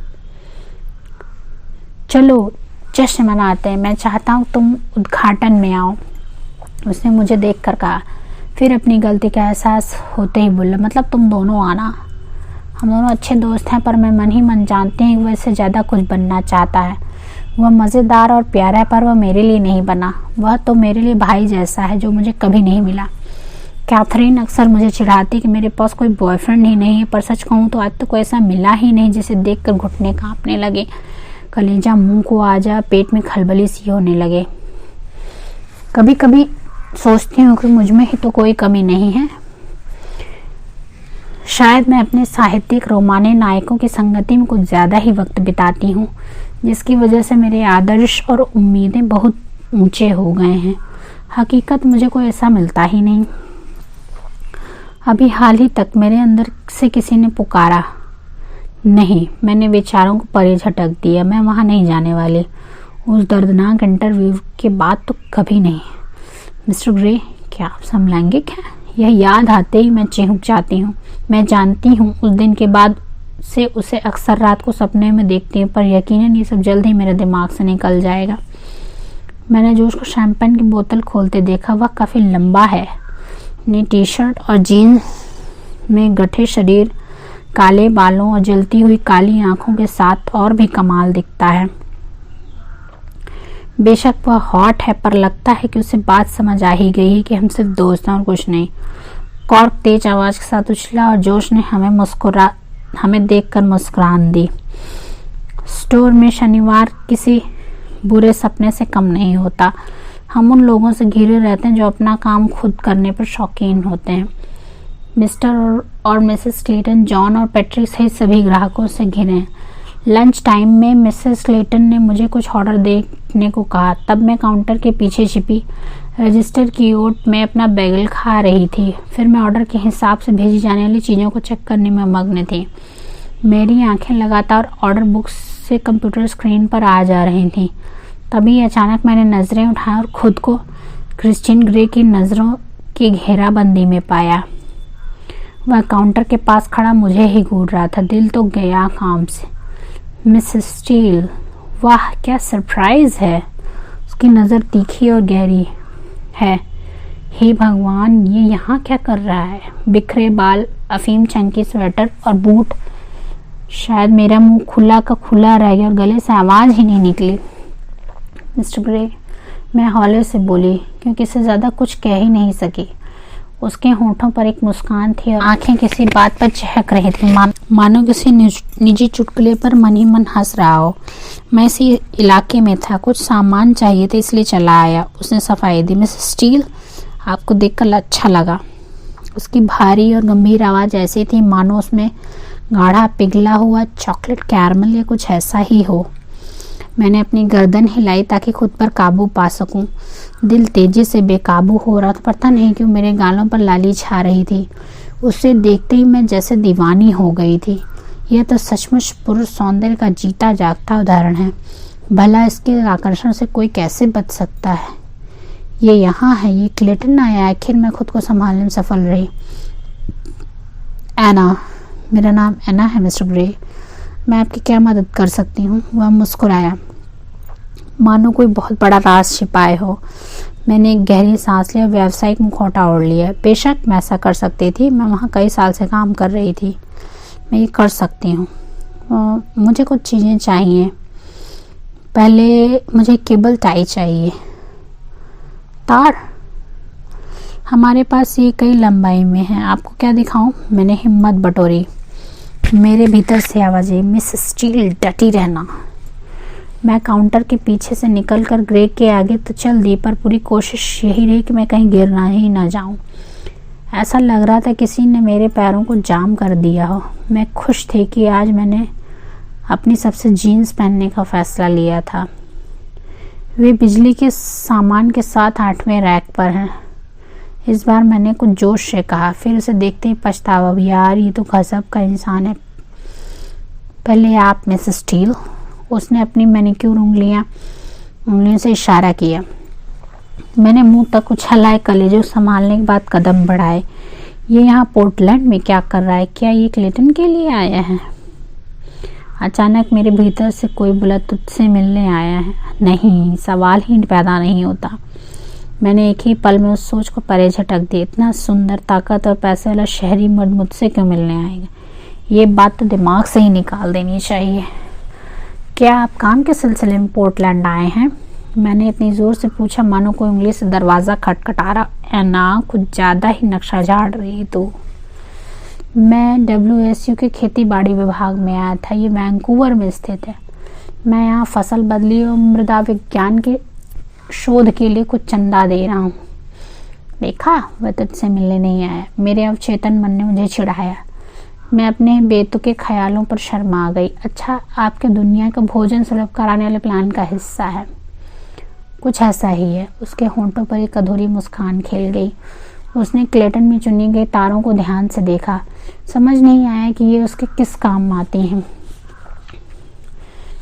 चलो जश्न मनाते हैं। मैं चाहता हूँ तुम उद्घाटन में आओ। उसने मुझे देखकर कहा। फिर अपनी गलती का एहसास होते ही बोला, मतलब तुम दोनों आना। हम दोनों अच्छे दोस्त हैं, पर मैं मन ही मन जानती हूँ कि वह इससे ज़्यादा कुछ बनना चाहता है। वह मज़ेदार और प्यारा है, पर वह मेरे लिए नहीं बना। वह तो मेरे लिए भाई जैसा है जो मुझे कभी नहीं मिला। कैथरीन अक्सर मुझे चिढ़ाती कि मेरे पास कोई बॉयफ्रेंड ही नहीं है, पर सच कहूँ तो आज तो कोई ऐसा मिला ही नहीं जिसे देखकर घुटने कांपने लगे, कलेजा मुंह को आ जा, पेट में खलबली सी होने लगे। कभी कभी सोचती हूँ कि मुझ में ही तो कोई कमी नहीं है। शायद मैं अपने साहित्यिक रोमानी नायकों की संगति में कुछ ज़्यादा ही वक्त बिताती हूँ, जिसकी वजह से मेरे आदर्श और उम्मीदें बहुत ऊंचे हो गए हैं। हकीकत मुझे कोई ऐसा मिलता ही नहीं। अभी हाल ही तक मेरे अंदर से किसी ने पुकारा नहीं, मैंने विचारों को परे झटक दिया। मैं वहाँ नहीं जाने वाली। उस दर्दनाक इंटरव्यू के बाद तो कभी नहीं। मिस्टर ग्रे, क्या आप समझाएंगे क्या? यह याद आते ही मैं चिहुक जाती हूँ। मैं जानती हूँ उस दिन के बाद से उसे अक्सर रात को सपने में देखती हूँ, पर यकीनन ये सब जल्द ही मेरे दिमाग से निकल जाएगा। मैंने जोश को शैम्पेन की बोतल खोलते देखा। वह काफ़ी लंबा है, अपनी टी शर्ट और जीन्स में गठे शरीर, काले बालों और जलती हुई काली आंखों के साथ और भी कमाल दिखता है। बेशक वह हॉट है, पर लगता है कि उसे बात समझ आ ही गई है कि हम सिर्फ दोस्त हैं और कुछ नहीं। कॉर्क तेज आवाज के साथ उछला और जोश ने हमें देखकर मुस्कुरान दी। स्टोर में शनिवार किसी बुरे सपने से कम नहीं होता। हम उन लोगों से घिरे रहते हैं जो अपना काम खुद करने पर शौकीन होते हैं। मिस्टर और मिसेस क्लेटन, जॉन और पैट्रिक सहित सभी ग्राहकों से घिरे हैं। लंच टाइम में मिसेस क्लेटन ने मुझे कुछ ऑर्डर देखने को कहा। तब मैं काउंटर के पीछे छिपी रजिस्टर की ओर में अपना बैगल खा रही थी। फिर मैं ऑर्डर के हिसाब से भेजी जाने वाली चीज़ों को चेक करने में मग्न थी। मेरी आंखें लगातार ऑर्डर बुक्स से कंप्यूटर स्क्रीन पर आ जा रही थीं। तभी अचानक मैंने नज़रें उठाई और खुद को क्रिस्टिन ग्रे की नज़रों की घेराबंदी में पाया। वह काउंटर के पास खड़ा मुझे ही घूर रहा था। दिल तो गया काम से। मिसेस स्टील, वाह क्या सरप्राइज है। उसकी नज़र तीखी और गहरी है। हे भगवान, ये यहाँ क्या कर रहा है? बिखरे बाल, अफीम चंकी स्वेटर और बूट। शायद मेरा मुंह खुला का खुला रह गया और गले से आवाज़ ही नहीं निकली। मिस्टर ग्रे, मैं हौले से बोली, क्योंकि इससे ज़्यादा कुछ कह ही नहीं सकी। उसके होंठों पर एक मुस्कान थी और आंखें किसी बात पर चहक रही थी, मानो किसी निजी चुटकुले पर मन ही मन हंस रहा हो। मैं इसी इलाके में था, कुछ सामान चाहिए थे, इसलिए चला आया। उसने सफाई दी। मिसेस स्टील, आपको देखकर अच्छा लगा। उसकी भारी और गंभीर आवाज़ ऐसी थी मानो उसमें गाढ़ा पिघला हुआ चॉकलेट कैरमल या कुछ ऐसा ही हो। मैंने अपनी गर्दन हिलाई ताकि खुद पर काबू पा सकूं। दिल तेजी से बेकाबू हो रहा था। पता नहीं क्यों मेरे गालों पर लाली छा रही थी। उसे देखते ही मैं जैसे दीवानी हो गई थी। यह तो सचमुच पुरुष सौंदर्य का जीता जागता उदाहरण है। भला इसके आकर्षण से कोई कैसे बच सकता है? ये यहाँ है, ये क्लेटन आया। आखिर मैं खुद को संभालने में सफल रही। एना, मेरा नाम एना है मिस्टर ग्रे। मैं आपकी क्या मदद कर सकती हूँ? वह मुस्कुराया, मानो कोई बहुत बड़ा राज छिपाए हो। मैंने एक गहरी सांस लिया, व्यावसायिक मुखौटा ओढ़ लिया। बेशक मैं ऐसा कर सकती थी। मैं वहाँ कई साल से काम कर रही थी। मैं ये कर सकती हूँ। मुझे कुछ चीज़ें चाहिए। पहले मुझे केबल टाई चाहिए। तार? हमारे पास ये कई लंबाई में है। आपको क्या दिखाऊं? मैंने हिम्मत बटोरी। मेरे भीतर से आवाज़ आई, मिस स्टील, डटी रहना। मैं काउंटर के पीछे से निकलकर ग्रे के आगे तो चल दी, पर पूरी कोशिश यही रही कि मैं कहीं गिरना ही ना जाऊं। ऐसा लग रहा था किसी ने मेरे पैरों को जाम कर दिया हो। मैं खुश थी कि आज मैंने अपनी सबसे जीन्स पहनने का फैसला लिया था। वे बिजली के सामान के साथ 8वें रैक पर हैं। इस बार मैंने कुछ जोश से कहा, फिर उसे देखते ही पछतावा, यार ये तो गजब का इंसान है। पहले आप मिसेस स्टील। उसने अपनी मैनिक्योर उंगलियों से इशारा किया। मैंने मुंह तक उछालाए, कलेजों संभालने के बाद कदम बढ़ाए। ये यहाँ पोर्टलैंड में क्या कर रहा है? क्या ये क्लेटन के लिए आया है? अचानक मेरे भीतर से कोई बोला, तुझसे मिलने आया है। नहीं, सवाल ही पैदा नहीं होता। मैंने एक ही पल में उस सोच को परे झटक दी। इतना सुंदर, ताकत और पैसे वाला शहरी मर्द मुझसे क्यों मिलने आएगा? ये बात तो दिमाग से ही निकाल देनी चाहिए। क्या आप काम के सिलसिले में पोर्टलैंड आए हैं? मैंने इतनी ज़ोर से पूछा मानो कोई उंगली से दरवाज़ा खटखटा रहा। एना कुछ ज़्यादा ही नक्शा झाड़ रही तो। मैं WSU के खेती बाड़ी विभाग में आया था। ये वैंकूवर में स्थित है। मैं यहाँ फसल बदली और मृदा विज्ञान के शोध के लिए कुछ चंदा दे रहा हूँ। देखा, वह तुझसे मिलने नहीं आया। मेरे अवचेतन मन ने मुझे चिढ़ाया। मैं अपने बेतुके ख्यालों पर शर्मा गई। अच्छा, आपके दुनिया का भोजन सुलभ कराने वाले प्लान का हिस्सा है। कुछ ऐसा ही है। उसके होंठों पर एक अधूरी मुस्कान खिल गई। उसने क्लेटन में चुनी गई तारों को ध्यान से देखा। समझ नहीं आया कि ये उसके किस काम आती हैं।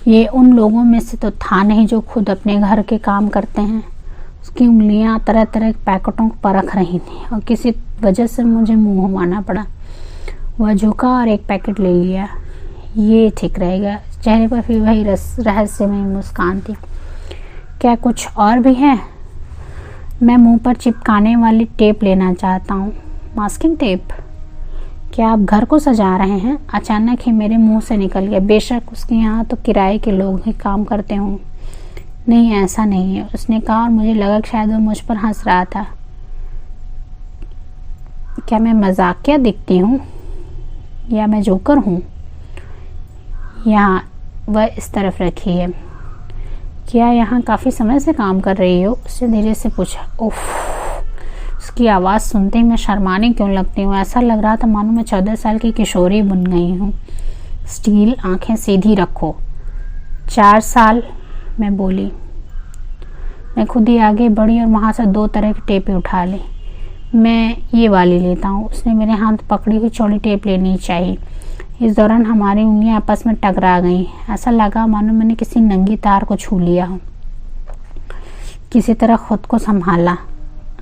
ये उन लोगों में से तो था नहीं जो खुद अपने घर के काम करते हैं। उसकी उंगलियां तरह तरह के पैकेटों को परख रही थी और किसी वजह से मुझे मुंह घुमाना पड़ा। वह झुका और एक पैकेट ले लिया। ये ठीक रहेगा। चेहरे पर फिर वही रहस्यमय मुस्कान थी। क्या कुछ और भी है? मैं मुंह पर चिपकाने वाली टेप लेना चाहता हूँ। Masking tape? क्या आप घर को सजा रहे हैं? अचानक ही मेरे मुंह से निकल गया। बेशक उसके यहाँ तो किराए के लोग ही काम करते हों। नहीं, ऐसा नहीं है, उसने कहा और मुझे लगा कि शायद वो मुझ पर हंस रहा था। क्या मैं मजाकिया दिखती हूँ या मैं जोकर हूँ? यहाँ वह इस तरफ रखी है। क्या यहाँ काफ़ी समय से काम कर रही हो? उसने धीरे से पूछा। उफ, उसकी आवाज़ सुनते ही मैं शर्माने क्यों लगती हूँ। ऐसा लग रहा था मानो मैं 14 साल की किशोरी बन गई हूँ। स्टील, आंखें सीधी रखो। 4 साल, मैं बोली। मैं खुद ही आगे बढ़ी और वहाँ से 2 तरह की टेपें उठा ली। मैं ये वाली लेता हूँ। उसने मेरे हाथ पकड़ी हुई चौड़ी टेप लेनी चाहिए। इस दौरान हमारी उंगलियां आपस में टकरा गईं। ऐसा लगा मानो मैंने किसी नंगी तार को छू लिया हो। किसी तरह खुद को संभाला।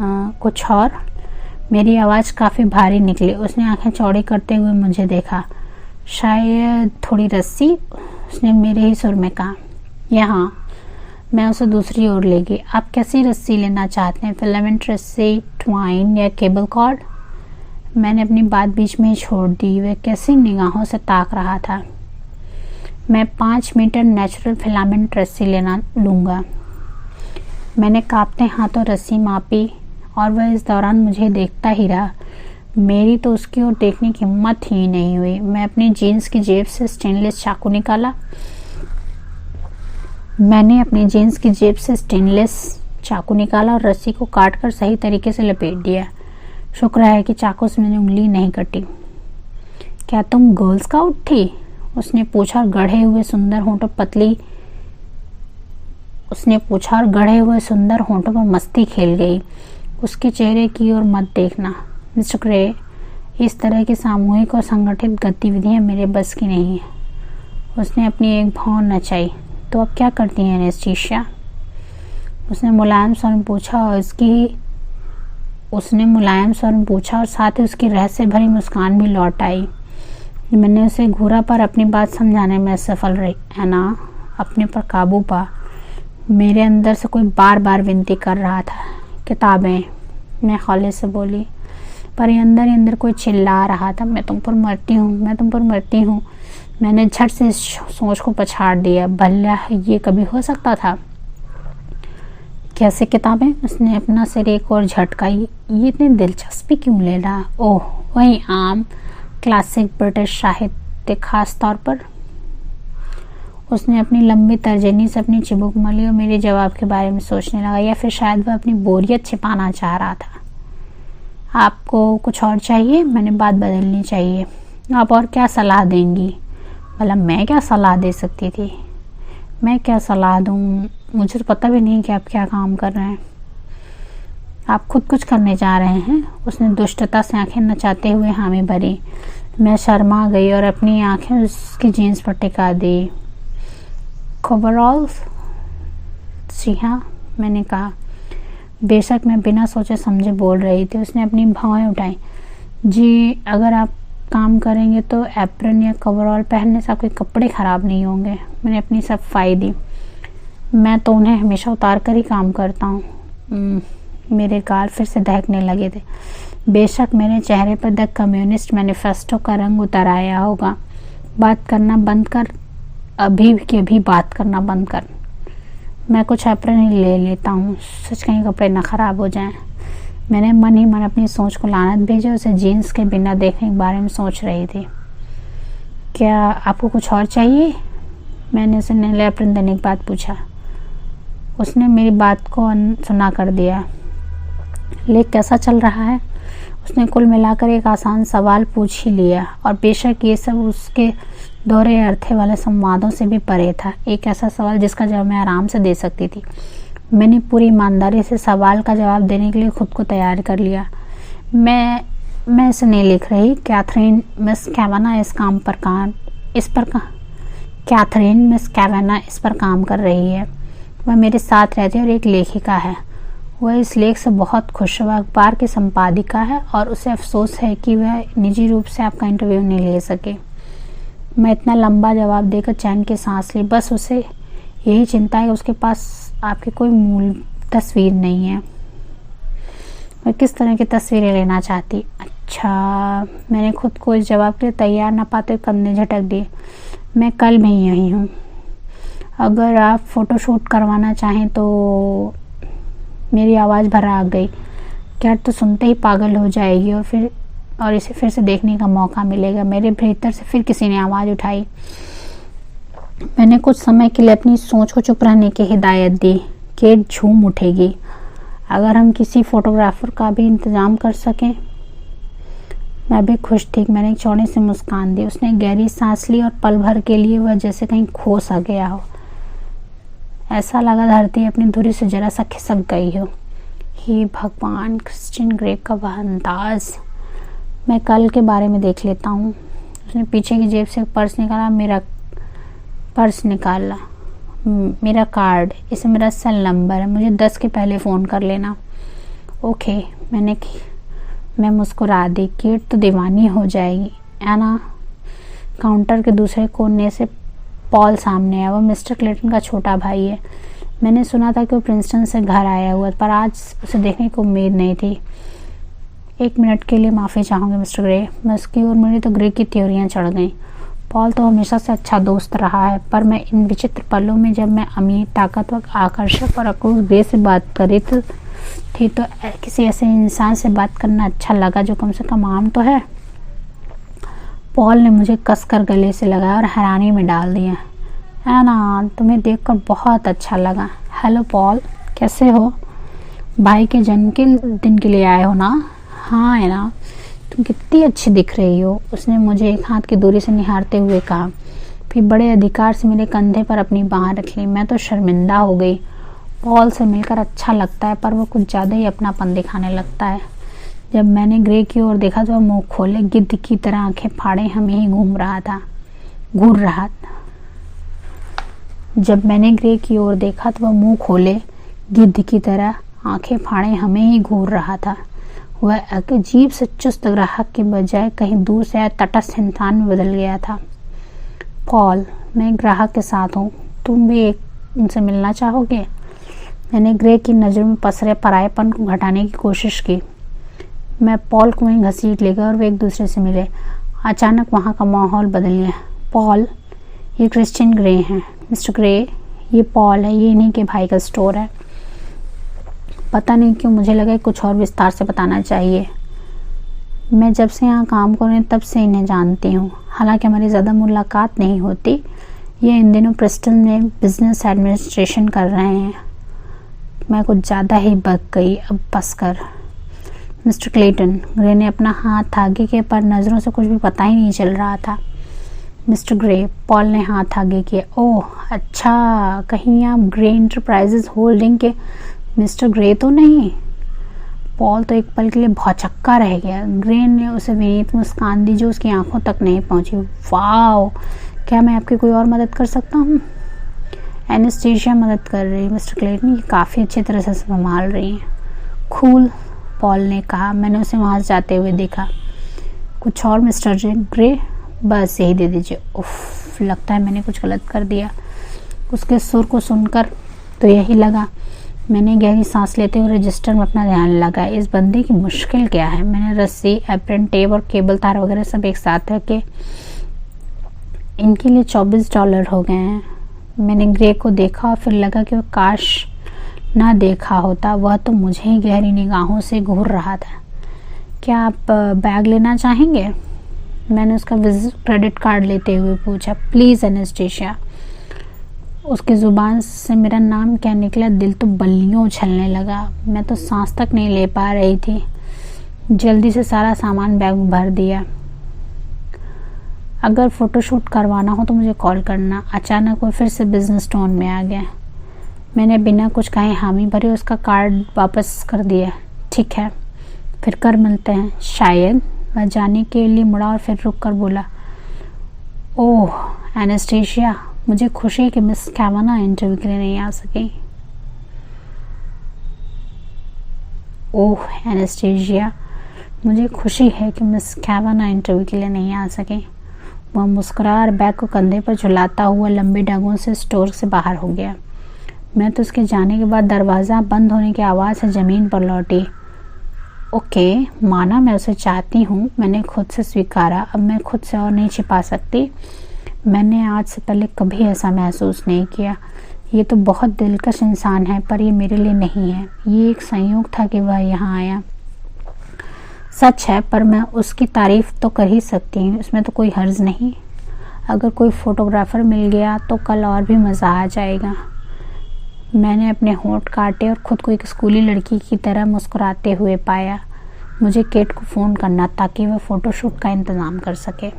कुछ और? मेरी आवाज़ काफ़ी भारी निकली। उसने आंखें चौड़ी करते हुए मुझे देखा। शायद थोड़ी रस्सी, उसने मेरे ही सुर में कहा। यहाँ। मैं उसे दूसरी ओर ले गई। आप कैसी रस्सी लेना चाहते हैं? फिलामेंट रस्सी, ट्वाइन या केबल कॉर्ड? मैंने अपनी बात बीच में ही छोड़ दी। वह कैसी निगाहों से ताक रहा था। मैं 5 मीटर नेचुरल फिलामेंट रस्सी लेना लूँगा। मैंने कांपते हाथों रस्सी मापी और वह इस दौरान मुझे देखता ही रहा। मेरी तो उसकी ओर देखने की हिम्मत ही नहीं हुई। मैं अपनी जीन्स की जेब से स्टेनलेस चाकू निकाला। और रस्सी को काटकर सही तरीके से लपेट दिया। शुक्र है कि चाकू से मैंने उंगली नहीं कटी। क्या तुम गर्ल स्काउट थी? उसने पूछा और गढ़े हुए सुंदर होंठों पर मस्ती खेल गई। उसके चेहरे की ओर मत देखना मिस्टर ग्रे। इस तरह की सामूहिक और संगठित गतिविधियां मेरे बस की नहीं है। उसने अपनी एक भौं नचाई। तो अब क्या करती हैं एनेस्थीसिया? उसने मुलायम स्वर में पूछा और साथ ही उसकी रहस्य भरी मुस्कान भी लौट आई। मैंने उसे घूरा पर अपनी बात समझाने में असफल रही। है ना, अपने पर काबू पा। मेरे अंदर से कोई बार बार विनती कर रहा था। किताबें, मैं खौले से बोली, पर अंदर ही अंदर कोई चिल्ला रहा था। मैं तुम पर मरती हूँ। मैंने झट से इस सोच को पछाड़ दिया। भला ये कभी हो सकता था? कैसे किताबें? उसने अपना सिर एक और झटकाई। ये इतनी दिलचस्पी क्यों ले रहा? ओह, वही आम क्लासिक ब्रिटिश साहित्य, खास तौर पर। उसने अपनी लंबी तर्जनी से अपनी चिबुक मली और मेरे जवाब के बारे में सोचने लगा, या फिर शायद वह अपनी बोरियत छिपाना चाह रहा था। आपको कुछ और चाहिए? मैंने बात बदलनी चाहिए। आप और क्या सलाह देंगी? भला मैं क्या सलाह दे सकती थी? मैं क्या सलाह दूँ? मुझे तो पता भी नहीं कि आप क्या काम कर रहे हैं। आप खुद कुछ करने जा रहे हैं? उसने दुष्टता से आंखें नचाते हुए हामी भरी। मैं शर्मा गई और अपनी आंखें उसकी जीन्स पर टिका दी। कोवरऑल्स? जी हाँ, मैंने कहा। बेशक मैं बिना सोचे समझे बोल रही थी। उसने अपनी भौहें उठाई। जी, अगर आप काम करेंगे तो एप्रन या कवरऑल पहनने से आपके कपड़े ख़राब नहीं होंगे। मैंने अपनी सफाई दी। मैं तो उन्हें हमेशा उतार कर ही काम करता हूँ। मेरे गाल फिर से दहकने लगे थे। बेशक मेरे चेहरे पर द कम्युनिस्ट मैनिफेस्टो का रंग उतर आया होगा। बात करना बंद कर, अभी के अभी बात करना बंद कर। मैं कुछ एप्रन ही ले लेता हूँ, सच कहीं कपड़े न खराब हो जाएं। मैंने मन ही मन अपनी सोच को लानत भेजा। उसे जीन्स के बिना देखने के बारे में सोच रही थी। क्या आपको कुछ और चाहिए? मैंने उसे नीले एप्रन देने के बाद पूछा। उसने मेरी बात को अनसुना कर दिया। लेख कैसा चल रहा है? उसने कुल मिलाकर एक आसान सवाल पूछ ही लिया, और बेशक ये सब उसके दोहरे अर्थे वाले संवादों से भी परे था। एक ऐसा सवाल जिसका जवाब मैं आराम से दे सकती थी। मैंने पूरी ईमानदारी से सवाल का जवाब देने के लिए खुद को तैयार कर लिया। मैं इसे नहीं लिख रही। कैथरीन मिस कैवाना इस पर काम कर रही है। वह मेरे साथ रहती है और एक लेखिका है। वह इस लेख से बहुत खुश। वह अखबार की संपादिका है और उसे अफसोस है कि वह निजी रूप से आपका इंटरव्यू नहीं ले सके। मैं इतना लंबा जवाब देकर चैन की सांस ली। बस उसे यही चिंता है कि उसके पास आपकी कोई मूल तस्वीर नहीं है। मैं किस तरह की तस्वीरें लेना चाहती? अच्छा, मैंने खुद को इस जवाब के लिए तैयार ना पाते कंधे झटक दिए। मैं कल भी यहीं हूँ। अगर आप फ़ोटोशूट करवाना चाहें तो। मेरी आवाज़ भरा आ गई। कैट तो सुनते ही पागल हो जाएगी और इसे फिर से देखने का मौका मिलेगा। मेरे भीतर से फिर किसी ने आवाज़ उठाई। मैंने कुछ समय के लिए अपनी सोच को चुप रहने की हिदायत दी। केट झूम उठेगी। अगर हम किसी फोटोग्राफर का भी इंतज़ाम कर सकें। मैं भी खुश थी। मैंने एक चौड़ी सी मुस्कान दी। उसने गहरी सांस ली और पल भर के लिए वह जैसे कहीं खो सा गया हो। ऐसा लगा धरती अपनी धुरी से जरा सा खिसक गई हो। हे भगवान, क्रिस्टियन ग्रे का वह अंदाज। मैं कल के बारे में देख लेता हूँ। उसने पीछे की जेब से एक पर्स निकाला। मेरा कार्ड, इसे मेरा सेल नंबर है, मुझे 10 के पहले फ़ोन कर लेना। ओके, मैं मुस्कुरा दी। केट तो दीवानी हो जाएगी। एना काउंटर के दूसरे कोने से पॉल सामने आया। वो मिस्टर क्लेटन का छोटा भाई है। मैंने सुना था कि वो प्रिंसटन से घर आया हुआ, पर आज उसे देखने की उम्मीद नहीं थी। 1 मिनट के लिए माफ़ी चाहूँगी मिस्टर ग्रे। मैं उसकी और मेरी तो ग्रे की त्योरियाँ चढ़ गईं। पॉल तो हमेशा से अच्छा दोस्त रहा है, पर मैं इन विचित्र पलों में जब मैं अमीर, ताकतवर, आकर्षक और अक्रूर ग्रे से बात करी थी तो किसी ऐसे इंसान से बात करना अच्छा लगा जो कम से कम आम तो है। पॉल ने मुझे कसकर गले से लगाया और हैरानी में डाल दिया। एना, तुम्हें देखकर बहुत अच्छा लगा। हेलो पॉल, कैसे हो? भाई के जन्म के दिन के लिए आए हो ना? हाँ एना, तुम कितनी अच्छी दिख रही हो, उसने मुझे एक हाथ की दूरी से निहारते हुए कहा। फिर बड़े अधिकार से मेरे कंधे पर अपनी बाँह रख ली। मैं तो शर्मिंदा हो गई। पॉल से मिलकर अच्छा लगता है, पर वो कुछ ज़्यादा ही अपनापन दिखाने लगता है। जब मैंने ग्रे की ओर देखा तो वह मुंह खोले गिद्ध की तरह आंखें फाड़े हमें ही घूर रहा था। जब मैंने ग्रे की ओर देखा तो वह मुंह खोले गिद्ध की तरह आंखें फाड़े हमें ही घूर रहा था। वह एक अजीब से चुस्त ग्राहक के बजाय कहीं दूर से आए तटस्थ इंसान में बदल गया था। पॉल, मैं ग्राहक के साथ हूँ, तुम भी उनसे मिलना चाहोगे? मैंने ग्रे की नज़रों में पसरे परायेपन को घटाने की कोशिश की। मैं पॉल को वहीं घसीट ले गया और वे एक दूसरे से मिले। अचानक वहाँ का माहौल बदल गया। पॉल, ये क्रिस्टियन ग्रे हैं। मिस्टर ग्रे, ये पॉल है, ये इन्हीं के भाई का स्टोर है। पता नहीं क्यों मुझे लगा कुछ और विस्तार से बताना चाहिए। मैं जब से यहाँ काम कर रही हूँ तब से इन्हें जानती हूँ। हालांकि हमारी ज़्यादा मुलाकात नहीं होती। ये इन दिनों प्रिस्टन में बिजनेस एडमिनिस्ट्रेशन कर रहे हैं। मैं कुछ ज़्यादा ही बक गई। अब बस कर। मिस्टर क्लेटन, ग्रे ने अपना हाथ आगे किया, पर नज़रों से कुछ भी पता ही नहीं चल रहा था। मिस्टर ग्रे, पॉल ने हाथ आगे किया। ओह अच्छा, कहीं आप ग्रे इंटरप्राइजेज होल्डिंग के मिस्टर ग्रे तो नहीं? पॉल तो एक पल के लिए भौचक्का रह गया। ग्रे ने उसे विनीत मुस्कान दी जो उसकी आंखों तक नहीं पहुंची। वाह, क्या मैं आपकी कोई और मदद कर सकता हूँ? एनेस्थीसिया मदद कर रही है मिस्टर क्लेटन, ये काफ़ी अच्छी तरह से संभाल रही हैं। कूल, पॉल ने कहा। मैंने उसे वहाँ जाते हुए देखा। कुछ और मिस्टर ग्रे? बस यही दे दीजिए। उफ, लगता है मैंने कुछ गलत कर दिया। उसके सुर को सुनकर तो यही लगा। मैंने गहरी सांस लेते हुए रजिस्टर में अपना ध्यान लगाया। इस बंदे की मुश्किल क्या है? मैंने रस्सी, एप्रन, टेप और केबल तार वगैरह सब एक साथ रखे। इनके लिए $24 हो गए हैं। मैंने ग्रे को देखा और फिर लगा कि वह काश ना देखा होता। वह तो मुझे ही गहरी निगाहों से घूर रहा था। क्या आप बैग लेना चाहेंगे? मैंने उसका क्रेडिट कार्ड लेते हुए पूछा। Please anaesthesia. उसकी ज़ुबान से मेरा नाम क्या निकला, दिल तो बल्लियों उछलने लगा। मैं तो सांस तक नहीं ले पा रही थी। जल्दी से सारा सामान बैग में भर दिया। अगर फ़ोटोशूट करवाना हो तो मुझे कॉल करना। अचानक वो फिर से बिजनेस टोन में आ गया। मैंने बिना कुछ कहे हामी भरी, उसका कार्ड वापस कर दिया। ठीक है, फिर कर मिलते हैं शायद। वह जाने के लिए मुड़ा और फिर रुक कर बोला, ओह एनेस्थीसिया, मुझे खुशी है कि मिस कैवाना इंटरव्यू के लिए नहीं आ सकी। ओह एनेस्थीसिया, मुझे खुशी है कि मिस कैवाना इंटरव्यू के लिए नहीं आ सकी। वह मुस्कुरा और बैग को कंधे पर झुलाता हुआ लंबी डगों से स्टोर से बाहर हो गया। मैं तो उसके जाने के बाद दरवाज़ा बंद होने की आवाज़ से ज़मीन पर लौटी। ओके, माना मैं उसे चाहती हूँ, मैंने खुद से स्वीकारा, अब मैं खुद से और नहीं छिपा सकती। मैंने आज से पहले कभी ऐसा महसूस नहीं किया। ये तो बहुत दिलकश इंसान है, पर ये मेरे लिए नहीं है। ये एक संयोग था कि वह यहाँ आया। सच है, पर मैं उसकी तारीफ़ तो कर ही सकती हूँ, इसमें तो कोई हर्ज नहीं। अगर कोई फ़ोटोग्राफ़र मिल गया तो कल और भी मज़ा आ जाएगा। मैंने अपने होंठ काटे और ख़ुद को एक स्कूली लड़की की तरह मुस्कुराते हुए पाया। मुझे केट को फ़ोन करना ताकि वह फ़ोटोशूट का इंतज़ाम कर सके।